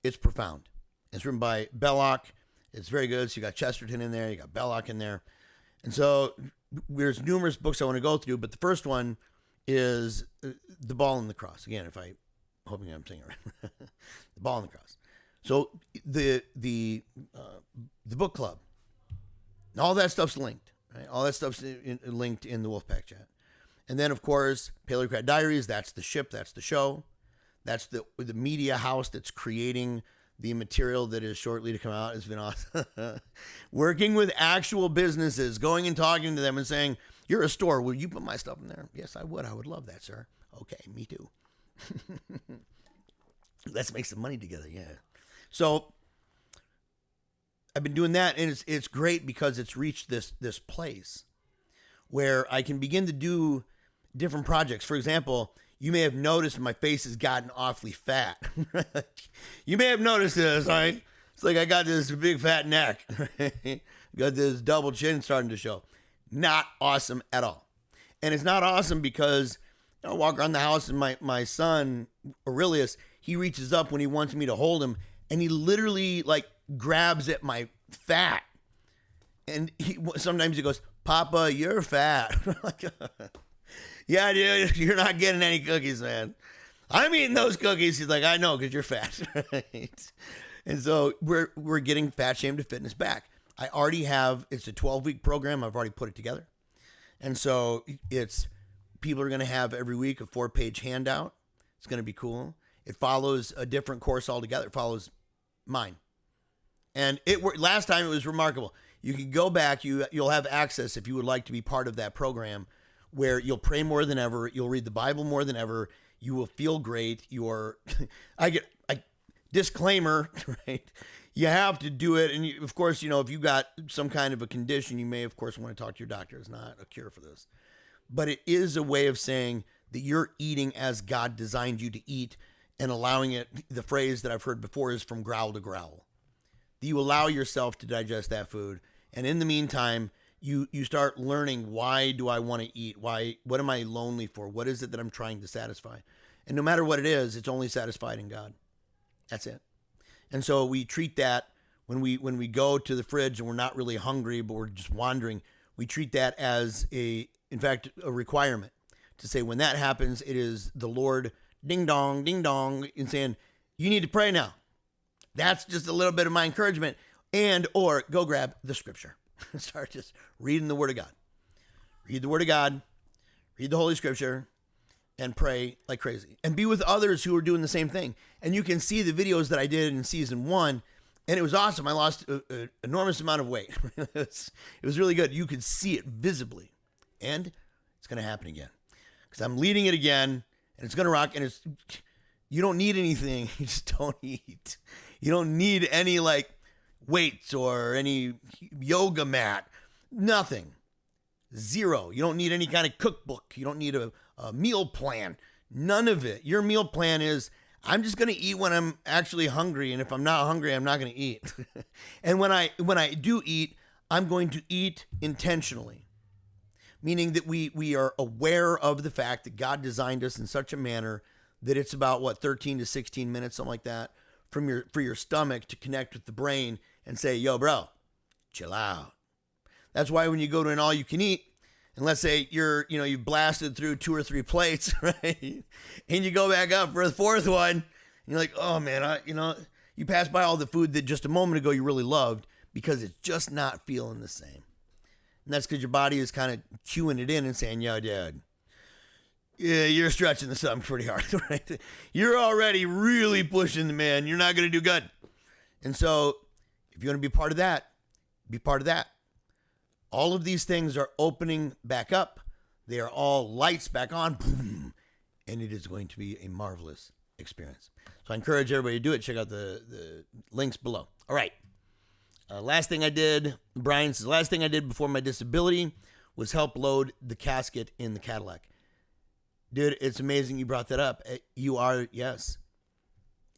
S1: it's profound. It's written by Belloc. It's very good. So you got Chesterton in there, you got Belloc in there. And so there's numerous books I want to go through, but the first one is The Ball and the Cross. Again, hoping I'm saying it right. The Ball and the Cross. So the book club, and all that stuff's linked, right? All that stuff's linked in the Wolfpack chat. And then, of course, Paleocrat Diaries, that's the ship, that's the show. That's the media house that's creating the material that is shortly to come out. It's been awesome. Working with actual businesses, going and talking to them and saying, you're a store, will you put my stuff in there? Yes, I would. I would love that, sir. Okay, me too. Let's make some money together, yeah. So I've been doing that, and it's great because it's reached this place where I can begin to do different projects. For example, you may have noticed my face has gotten awfully fat. You may have noticed this, right? It's like I got this big fat neck. Got this double chin starting to show. Not awesome at all. And it's not awesome because I walk around the house and my son, Aurelius, he reaches up when he wants me to hold him, and he literally like grabs at my fat. And sometimes he goes, Papa, you're fat. Like, yeah, dude, you're not getting any cookies, man. I'm eating those cookies. He's like, I know, because you're fat. Right? And so we're getting Fat Shame to Fitness back. I already have, it's a 12-week program. I've already put it together. And so it's, people are going to have every week a 4-page handout. It's going to be cool. It follows a different course altogether. It follows mine. And last time it was remarkable. You can go back. You'll have access if you would like to be part of that program, where you'll pray more than ever. You'll read the Bible more than ever. You will feel great. Disclaimer, right? You have to do it. And of course, if you got some kind of a condition, you may, of course, want to talk to your doctor. It's not a cure for this. But it is a way of saying that you're eating as God designed you to eat, and allowing it. The phrase that I've heard before is from growl to growl. You allow yourself to digest that food. And in the meantime, you start learning, why do I want to eat? What am I lonely for? What is it that I'm trying to satisfy? And no matter what it is, it's only satisfied in God. That's it. And so we treat that when we go to the fridge and we're not really hungry, but we're just wandering, we treat that as in fact, a requirement to say, when that happens, it is the Lord ding dong, and saying, you need to pray now. That's just a little bit of my encouragement. Or go grab the scripture. Start just reading the Word of God. Read the Word of God. Read the Holy Scripture. And pray like crazy. And be with others who are doing the same thing. And you can see the videos that I did in season 1. And it was awesome. I lost an enormous amount of weight. It was really good. You could see it visibly. And it's going to happen again. Because I'm leading it again. And it's going to rock. And you don't need anything. You just don't eat. You don't need any weights or any yoga mat. Nothing. Zero. You don't need any kind of cookbook. You don't need a meal plan. None of it. Your meal plan is, I'm just going to eat when I'm actually hungry. And if I'm not hungry, I'm not going to eat. And when I do eat, I'm going to eat intentionally. Meaning that we are aware of the fact that God designed us in such a manner that it's about 13 to 16 minutes, something like that, for your stomach to connect with the brain and say, yo, bro, chill out. That's why when you go to an all-you-can-eat, and let's say you've blasted through 2 or 3 plates, right? And you go back up for the 4th one, and you're like, oh man, you pass by all the food that just a moment ago you really loved, because it's just not feeling the same. And that's because your body is kind of cueing it in and saying, yo, dude, yeah, you're stretching the stomach pretty hard, right? You're already really pushing the man. You're not going to do good. And so if you want to be part of that, be part of that. All of these things are opening back up. They are all lights back on. Boom. And it is going to be a marvelous experience. So I encourage everybody to do it. Check out the links below. All right. Last thing I did, Brian says, last thing I did before my disability was help load the casket in the Cadillac. Dude, it's amazing you brought that up. You are, yes.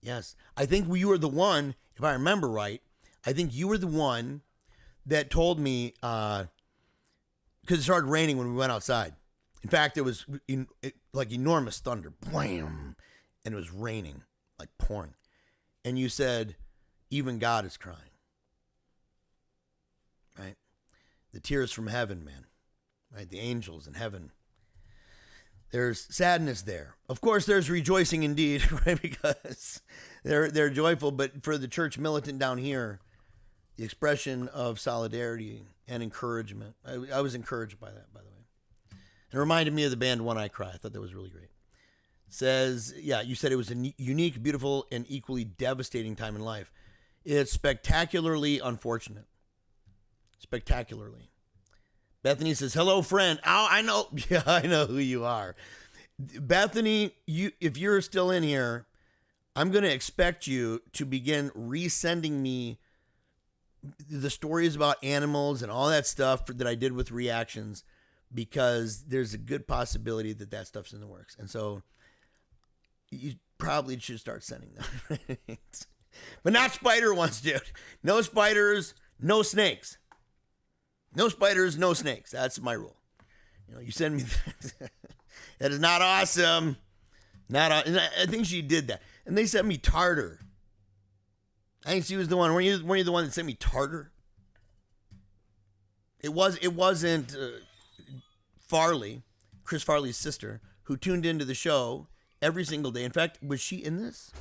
S1: Yes. I think you were the one, if I remember right, I think you were the one that told me, because it started raining when we went outside. In fact, it was like enormous thunder. Blam! And it was raining, like pouring. And you said, even God is crying. Right? The tears from heaven, man. Right? The angels in heaven. There's sadness there. Of course, there's rejoicing indeed, right? Because they're joyful. But for the church militant down here, the expression of solidarity and encouragement. I was encouraged by that, by the way. It reminded me of the band One Eye Cry. I thought that was really great. Says, yeah, you said it was a unique, beautiful, and equally devastating time in life. It's spectacularly unfortunate. Spectacularly. Bethany says, hello, friend. Oh, I know. Yeah, I know who you are. Bethany, if you're still in here, I'm going to expect you to begin resending me the stories about animals and all that stuff that I did with reactions, because there's a good possibility that stuff's in the works. And so you probably should start sending them. But not spider ones, dude. No spiders, no snakes. No spiders, no snakes. That's my rule. You send me that. That is not awesome. And I think she did that. And they sent me tartar. I think she was the one. Were you the one that sent me tartar? It wasn't Farley, Chris Farley's sister, who tuned into the show every single day. In fact, was she in this?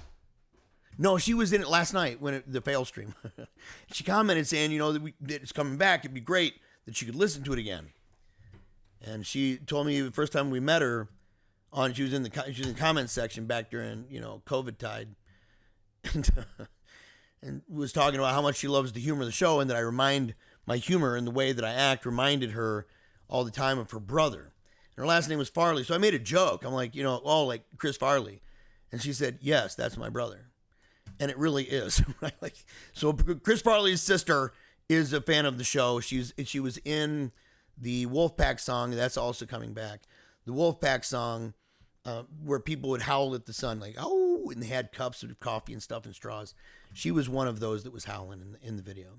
S1: No, she was in it last night the fail stream. She commented saying, that it's coming back. It'd be great that she could listen to it again. And she told me the first time we met her, she was in the comments section back during COVID tide, and was talking about how much she loves the humor of the show, and that I remind my humor and the way that I act reminded her all the time of her brother. And her last name was Farley, so I made a joke. I'm like, like Chris Farley, and she said, "Yes, that's my brother." And it really is, right? So Chris Farley's sister is a fan of the show. She was in the Wolfpack song. That's also coming back. The Wolfpack song, where people would howl at the sun, like, oh, and they had cups of coffee and stuff and straws. She was one of those that was howling in the video.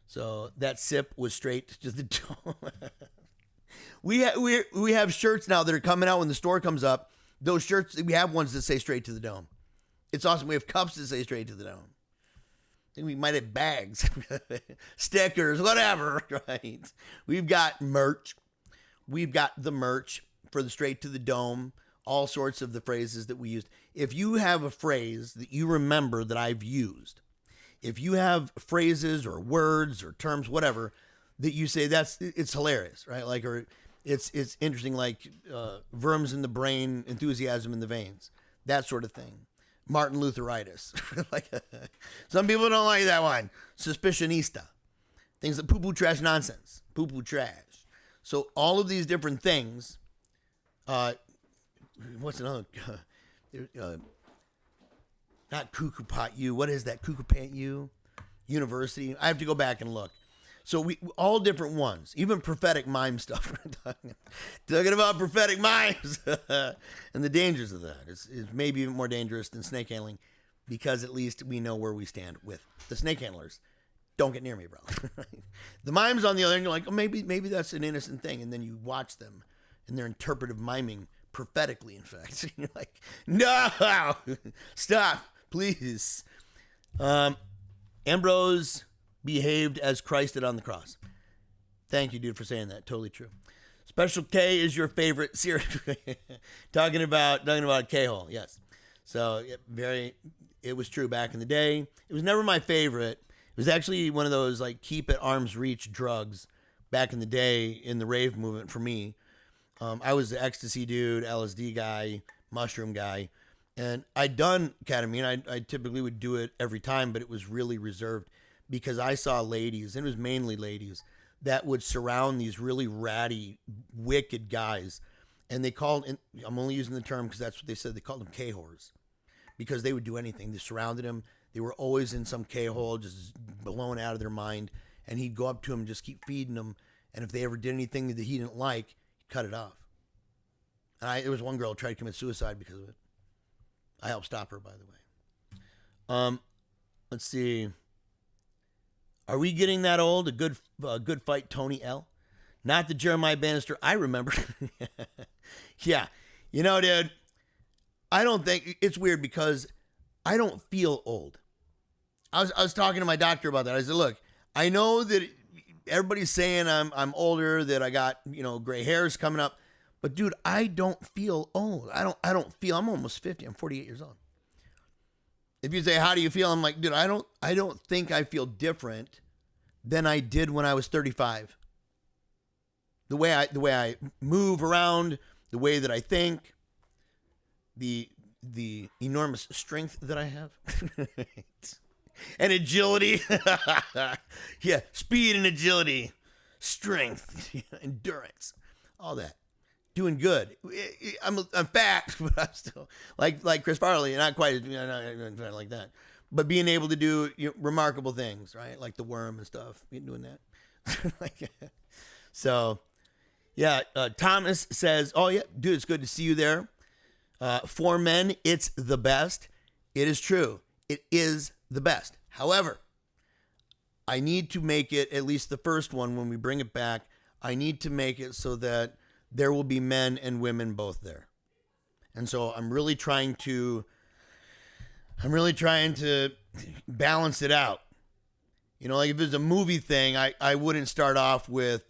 S1: So that sip was straight to the dome. We have shirts now that are coming out when the store comes up. Those shirts, we have ones that say straight to the dome. It's awesome. We have cups that say straight to the dome. I think we might have bags, stickers, whatever, right? We've got merch. We've got the merch for the straight to the dome, all sorts of the phrases that we used. If you have a phrase that you remember that I've used, if you have phrases or words or terms, whatever, that you say it's hilarious, right? Or it's interesting, like verms in the brain, enthusiasm in the veins, that sort of thing. Martin Lutheritis. Some people don't like that one. Suspicionista. Things like poo-poo trash nonsense. Poo-poo trash. So all of these different things, what's another? Not cuckoo pot you. What is that? Cuckoo pant you? University. I have to go back and look. So we all different ones, even prophetic mime stuff. Talking about prophetic mimes and the dangers of that. It's maybe even more dangerous than snake handling, because at least we know where we stand with the snake handlers. Don't get near me, bro. The mimes on the other end, you're like, oh, maybe that's an innocent thing, and then you watch them and their interpretive miming prophetically, in fact. And you're like, no, stop, please. Ambrose behaved as Christ did on the cross. Thank you, dude, for saying that. Totally true. Special K is your favorite series. talking about K-hole, yes. So it was true back in the day. It was never my favorite. It was actually one of those like keep at arm's reach drugs back in the day in the rave movement for me. I was the ecstasy dude, LSD guy, mushroom guy, and I'd done ketamine. I typically would do it every time, but it was really reserved because I saw ladies, and it was mainly ladies, that would surround these really ratty, wicked guys. And they called, and I'm only using the term because that's what they said, they called them K-whores. Because they would do anything. They surrounded him. They were always in some K-hole, just blown out of their mind. And he'd go up to him and just keep feeding them. And if they ever did anything that he didn't like, he'd cut it off. And there was one girl who tried to commit suicide because of it. I helped stop her, by the way. Let's see. Are we getting that old? A good fight, Tony L. Not the Jeremiah Bannister I remember. Yeah. You know, dude, I don't think, it's weird because I don't feel old. I was talking to my doctor about that. I said, look, I know that everybody's saying I'm older, that I got, gray hairs coming up, but dude, I don't feel old. I don't feel, I'm almost 50. I'm 48 years old. If you say, how do you feel? I'm like, dude, I don't think I feel different than I did when I was 35. The way I move around, the way that I think, the enormous strength that I have, and agility. Yeah, speed and agility, strength, endurance, all that. Doing good. I'm fat, but I'm still like Chris Farley, not quite not like that, but being able to do remarkable things, right? Like the worm and stuff. You're doing that. So, yeah. Thomas says, "Oh yeah, dude, it's good to see you there." For men, it's the best. It is true. It is the best. However, I need to make it, at least the first one, when we bring it back, I need to make it so that there will be men and women both there. And so I'm really trying to balance it out. You know, like if it's a movie thing, I wouldn't start off with,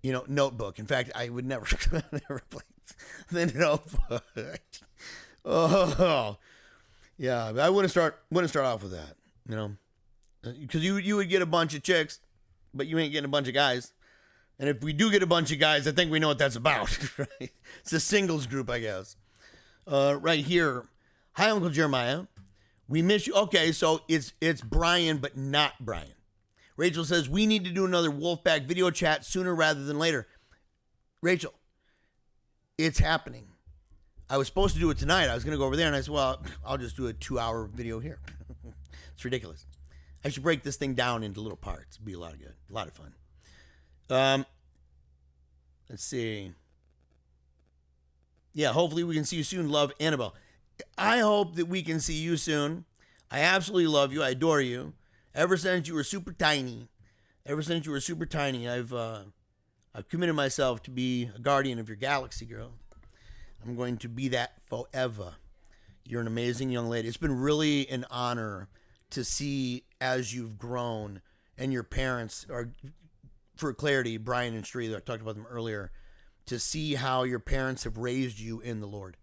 S1: you know, Notebook. In fact, I would never play the Notebook. Oh, yeah. I wouldn't start off with that, you know, because you would get a bunch of chicks, but you ain't getting a bunch of guys. And if we do get a bunch of guys, I think we know what that's about, right? It's a singles group, I guess. Right here. Hi, Uncle Jeremiah. We miss you. Okay, so it's Brian, but not Brian. Rachel says, we need to do another Wolfpack video chat sooner rather than later. Rachel, it's happening. I was supposed to do it tonight. I was going to go over there, and I said, well, I'll just do a 2-hour video here. It's ridiculous. I should break this thing down into little parts. It'd be a lot of good, a lot of fun. Let's see. Yeah, hopefully we can see you soon. Love, Annabelle. I hope that we can see you soon. I absolutely love you. I adore you. Ever since you were super tiny, I've committed myself to be a guardian of your galaxy, girl. I'm going to be that forever. You're an amazing young lady. It's been really an honor to see as you've grown, and your parents are, for clarity, Brian and Sheree, I talked about them earlier, to see how your parents have raised you in the Lord.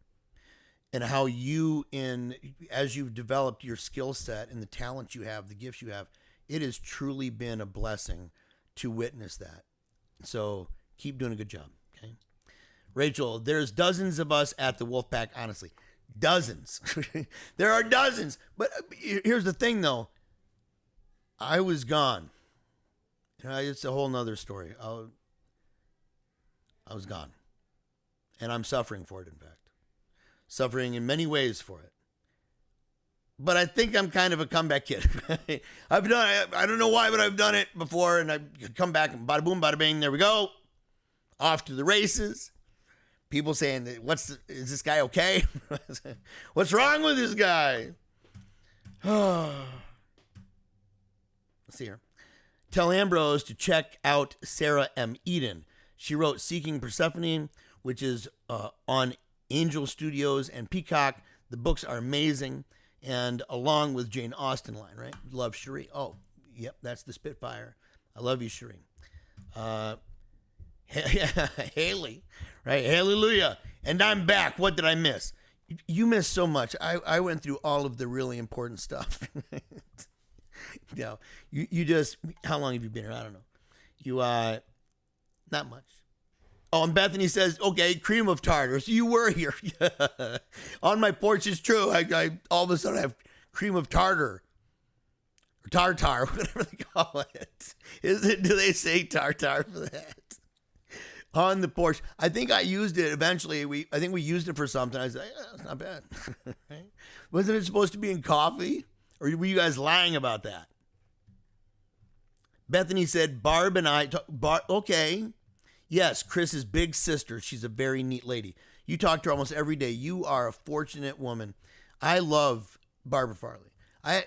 S1: And how as you've developed your skill set and the talent you have, the gifts you have, it has truly been a blessing to witness that. So keep doing a good job, okay? Rachel, there's dozens of us at the Wolfpack, honestly. Dozens. There are dozens. But here's the thing, though. I was gone. It's a whole nother story. I was gone. And I'm suffering for it, in fact. Suffering in many ways for it. But I think I'm kind of a comeback kid. I've done it. I don't know why, but I've done it before, and I come back and bada boom, bada bing, there we go. Off to the races. People saying, is this guy okay? What's wrong with this guy? Let's see here. Tell Ambrose to check out Sarah M. Eden. She wrote Seeking Persephone, which is on Angel Studios and Peacock. The books are amazing, and along with Jane Austen line, right? Love Cherie. Oh, yep, that's the Spitfire. I love you, Cherie. Haley, right? Hallelujah. And I'm back. What did I miss? You missed so much. I went through all of the really important stuff. You just, how long have you been here? I don't know. You, not much. Oh, and Bethany says, okay, cream of tartar. So you were here. On my porch is true. I all of a sudden have cream of tartar. Or tartar, whatever they call it. Do they say tartar for that? On the porch. I think I used it eventually. I think we used it for something. I said, it's not bad. Right? Wasn't it supposed to be in coffee? Or were you guys lying about that? Bethany said, Barb and I, okay. Yes, Chris's big sister. She's a very neat lady. You talk to her almost every day. You are a fortunate woman. I love Barbara Farley. I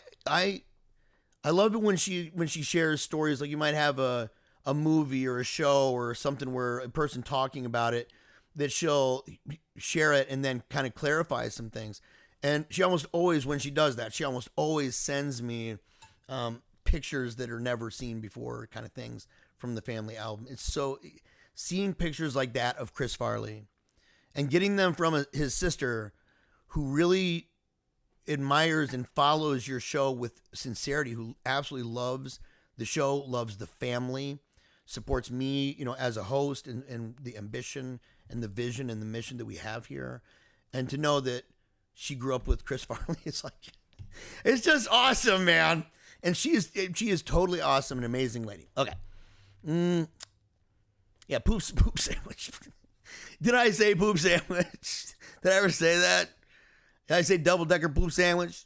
S1: love it when she shares stories. Like you might have a movie or a show or something where a person talking about it, that she'll share it and then kind of clarify some things. And she almost always, when she does that, she almost always sends me pictures that are never seen before, kind of things from the family album. It's so, seeing pictures like that of Chris Farley and getting them from his sister, who really admires and follows your show with sincerity, who absolutely loves the show, loves the family, supports me, as a host and the ambition and the vision and the mission that we have here. And to know that she grew up with Chris Farley, it's just awesome, man. And she is totally awesome, an amazing lady. Okay. Yeah, poop sandwich. Did I say poop sandwich? Did I ever say that? Did I say double-decker poop sandwich?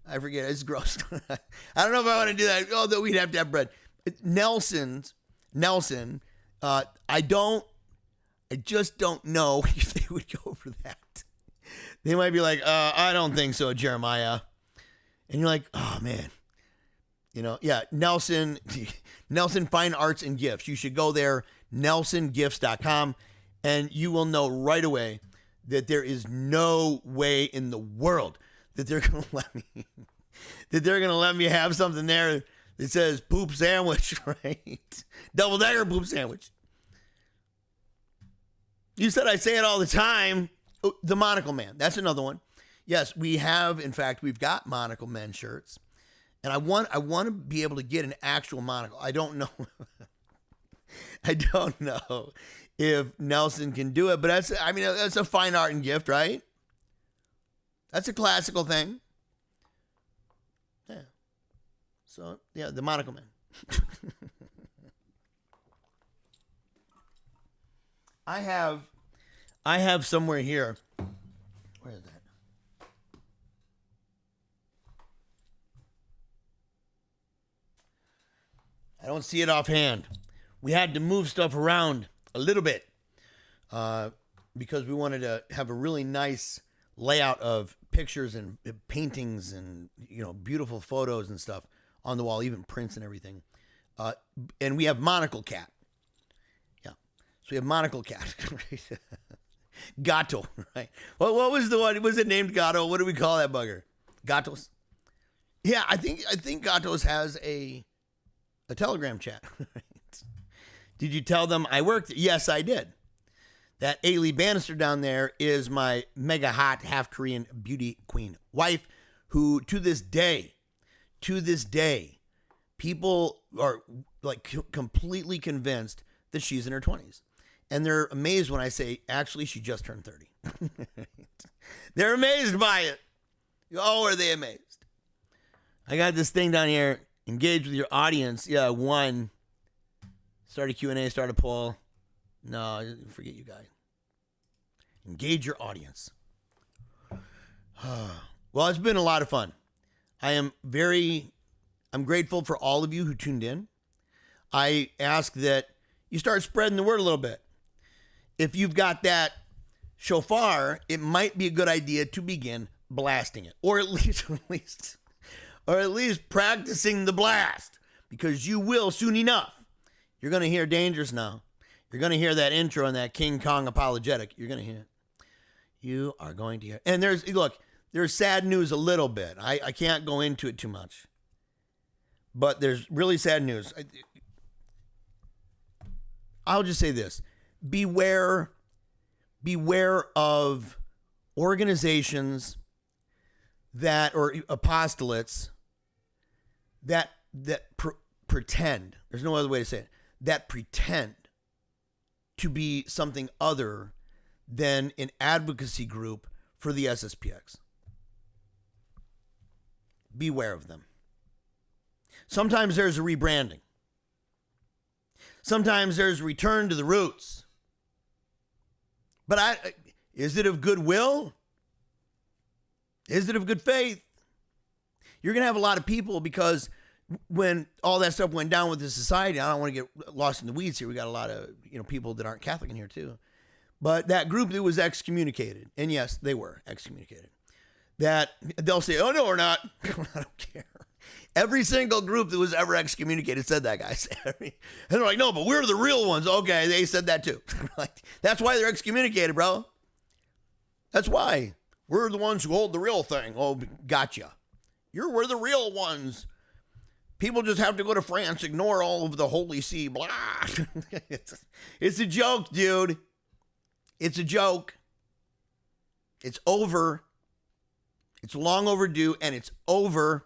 S1: I forget. It's gross. I don't know if I want to do that, although we'd have to have bread. Nelson, I just don't know if they would go for that. They might be like, I don't think so, Jeremiah. And you're like, oh, man. Yeah, Nelson Fine Arts and Gifts. You should go there, nelsongifts.com, and you will know right away that there is no way in the world that they're going to let me have something there It says poop sandwich, right? Double decker poop sandwich. You said I say it all the time. Oh, the monocle man. That's another one. Yes, we have. In fact, we've got monocle men shirts, and I want to be able to get an actual monocle. I don't know. I don't know if Nelson can do it, but that's a fine art and gift, right? That's a classical thing. Yeah. So yeah, the monocle man. I have somewhere here. Where is that? I don't see it offhand. We had to move stuff around a little bit because we wanted to have a really nice layout of pictures and paintings and beautiful photos and stuff on the wall, even prints and everything. And we have monocle cat. Yeah, so we have monocle cat. Right? Gato, right? What was the one? Was it named Gato? What do we call that bugger? Gatos. Yeah, I think Gatos has a Telegram chat. Did you tell them I worked? Yes, I did. That Ailey Bannister down there is my mega hot half Korean beauty queen wife, who to this day, people are like completely convinced that she's in her 20s. And they're amazed when I say, actually, she just turned 30. They're amazed by it. Oh, are they amazed? I got this thing down here, engage with your audience. Yeah, one. Start a Q&A, start a poll. No, forget you guys. Engage your audience. Well, it's been a lot of fun. I'm grateful for all of you who tuned in. I ask that you start spreading the word a little bit. If you've got that shofar, it might be a good idea to begin blasting it, or at least practicing the blast, because you will soon enough. You're going to hear Dangerous now. You're going to hear that intro and that King Kong apologetic. You're going to hear it. You are going to hear it. And there's sad news a little bit. I can't go into it too much. But there's really sad news. I'll just say this. Beware of organizations or apostolates that pretend. There's no other way to say it. That pretend to be something other than an advocacy group for the SSPX. Beware of them. Sometimes there's a rebranding. Sometimes there's a return to the roots. But is it of goodwill? Is it of good faith? You're going to have a lot of people, because when all that stuff went down with the society, I don't want to get lost in the weeds here. We got a lot of people that aren't Catholic in here too. But that group that was excommunicated, and yes, they were excommunicated, that they'll say, oh, no, we're not. I don't care. Every single group that was ever excommunicated said that, guys. And they're like, no, but we're the real ones. Okay, they said that too. Like, that's why they're excommunicated, bro. That's why. We're the ones who hold the real thing. Oh, gotcha. We're the real ones. People just have to go to France, ignore all of the Holy See, blah. It's a joke, dude. It's a joke. It's over. It's long overdue, and it's over.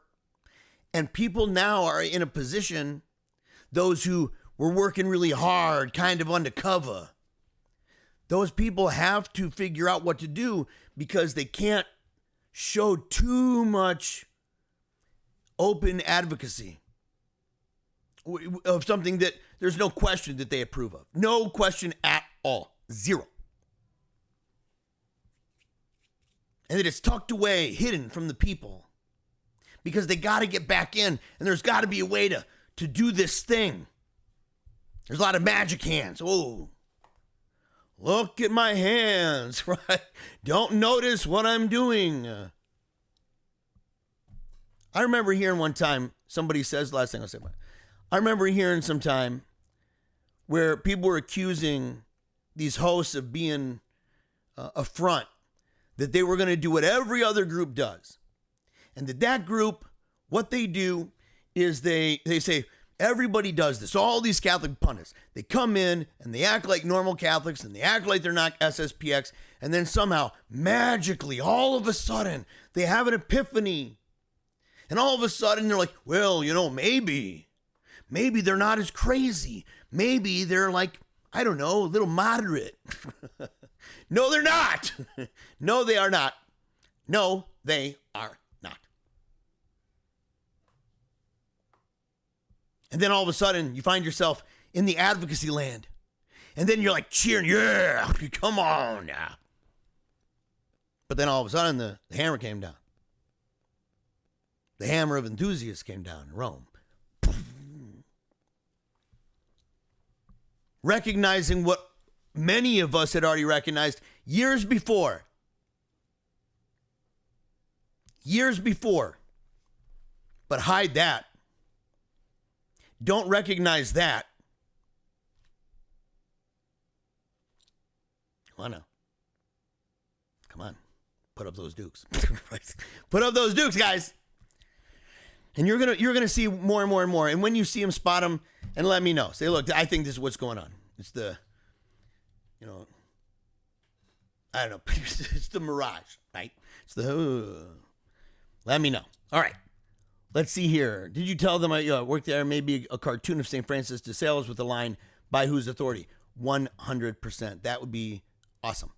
S1: And people now are in a position, those who were working really hard, kind of undercover, those people have to figure out what to do, because they can't show too much open advocacy of something that there's no question that they approve of. No question at all. Zero. And that it's tucked away, hidden from the people, because they got to get back in, and there's got to be a way to do this thing. There's a lot of magic hands. Oh, look at my hands, right? Don't notice what I'm doing. I remember hearing one time, somebody says, last thing I'll say about it, I remember hearing some time where people were accusing these hosts of being a front, that they were going to do what every other group does. And that group, what they do is they say everybody does this. All these Catholic pundits, they come in and they act like normal Catholics and they act like they're not SSPX, and then somehow magically all of a sudden they have an epiphany, and all of a sudden they're like, well, maybe they're not as crazy. Maybe they're like, I don't know, a little moderate. No, they're not. No, they are not. No, they are not. And then all of a sudden, you find yourself in the advocacy land. And then you're like cheering, yeah, come on now. But then all of a sudden, the hammer came down. The hammer of enthusiasts came down in Rome. Recognizing what many of us had already recognized years before. Years before. But hide that. Don't recognize that. Come on now. Come on. Put up those dukes. Put up those dukes, guys. And you're gonna see more and more and more. And when you see them, spot them and let me know. Say, look, I think this is what's going on. It's the, I don't know. It's the mirage, right? It's the, let me know. All right. Let's see here. Did you tell them I worked there? Maybe a cartoon of St. Francis de Sales with the line, by whose authority? 100%. That would be awesome.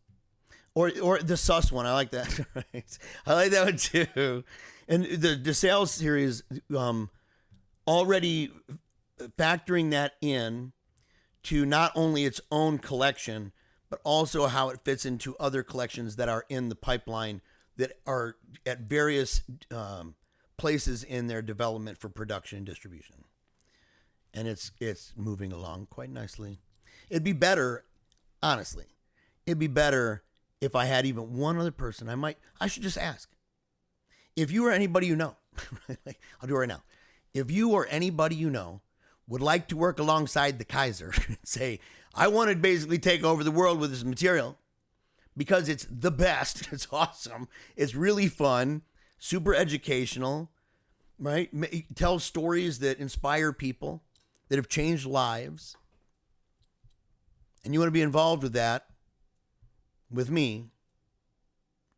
S1: Or the sus one. I like that. Right? I like that one too. And the de Sales series, already factoring that in to not only its own collection, but also how it fits into other collections that are in the pipeline that are at various places in their development for production and distribution. And it's moving along quite nicely. It'd be better, honestly, if I had even one other person. I should just ask. If you or anybody you know, I'll do it right now. If you or anybody you know would like to work alongside the Kaiser and say, I want to basically take over the world with this material because it's the best, it's awesome, it's really fun, super educational, right? Tells stories that inspire people, that have changed lives. And you want to be involved with that, with me,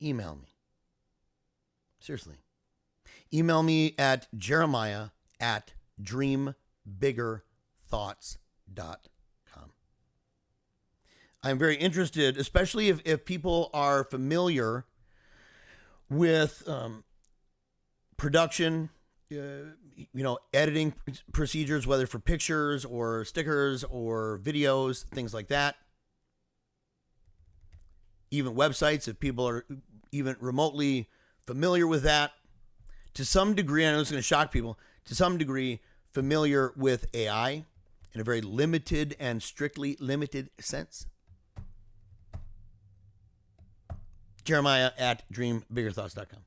S1: email me. Seriously. Email me at jeremiah@dreambiggerthoughts.com. I'm very interested, especially if people are familiar with production, editing procedures, whether for pictures or stickers or videos, things like that. Even websites, if people are even remotely familiar with that. To some degree, I know it's going to shock people, to some degree familiar with AI in a very limited and strictly limited sense. Jeremiah@dreambiggerthoughts.com.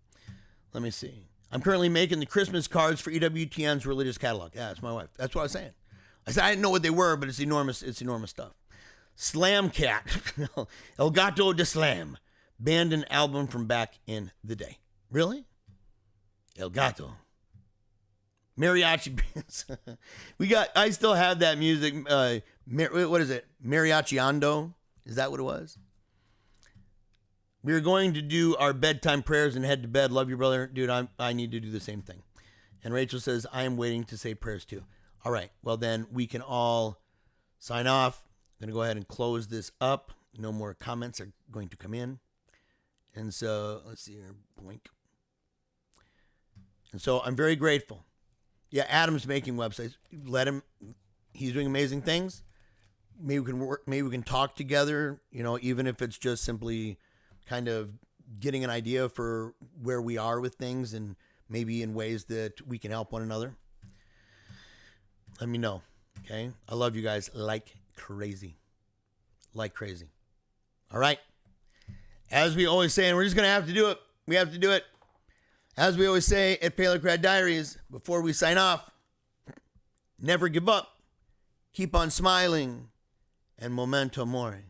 S1: Let me see. I'm currently making the Christmas cards for EWTN's religious catalog. Yeah, that's my wife. That's what I was saying. I said I didn't know what they were, but it's enormous stuff. Slam Cat, El Gato de Slam, band and album from back in the day. Really? El Gato. Mariachi bands. I still have that music. What is it? Mariachiando? Is that what it was? We're going to do our bedtime prayers and head to bed. Love you, brother. Dude, I need to do the same thing. And Rachel says, I am waiting to say prayers too. All right. Well, then we can all sign off. I'm going to go ahead and close this up. No more comments are going to come in. And so, let's see here. Blink. And so I'm very grateful. Yeah, Adam's making websites. Let him. He's doing amazing things. Maybe we can work. Maybe we can talk together. Even if it's just simply kind of getting an idea for where we are with things and maybe in ways that we can help one another. Let me know. Okay. I love you guys like crazy. Like crazy. All right. As we always say, and we're just going to have to do it. We have to do it. As we always say at Paleocrat Diaries, before we sign off, never give up. Keep on smiling. And memento mori.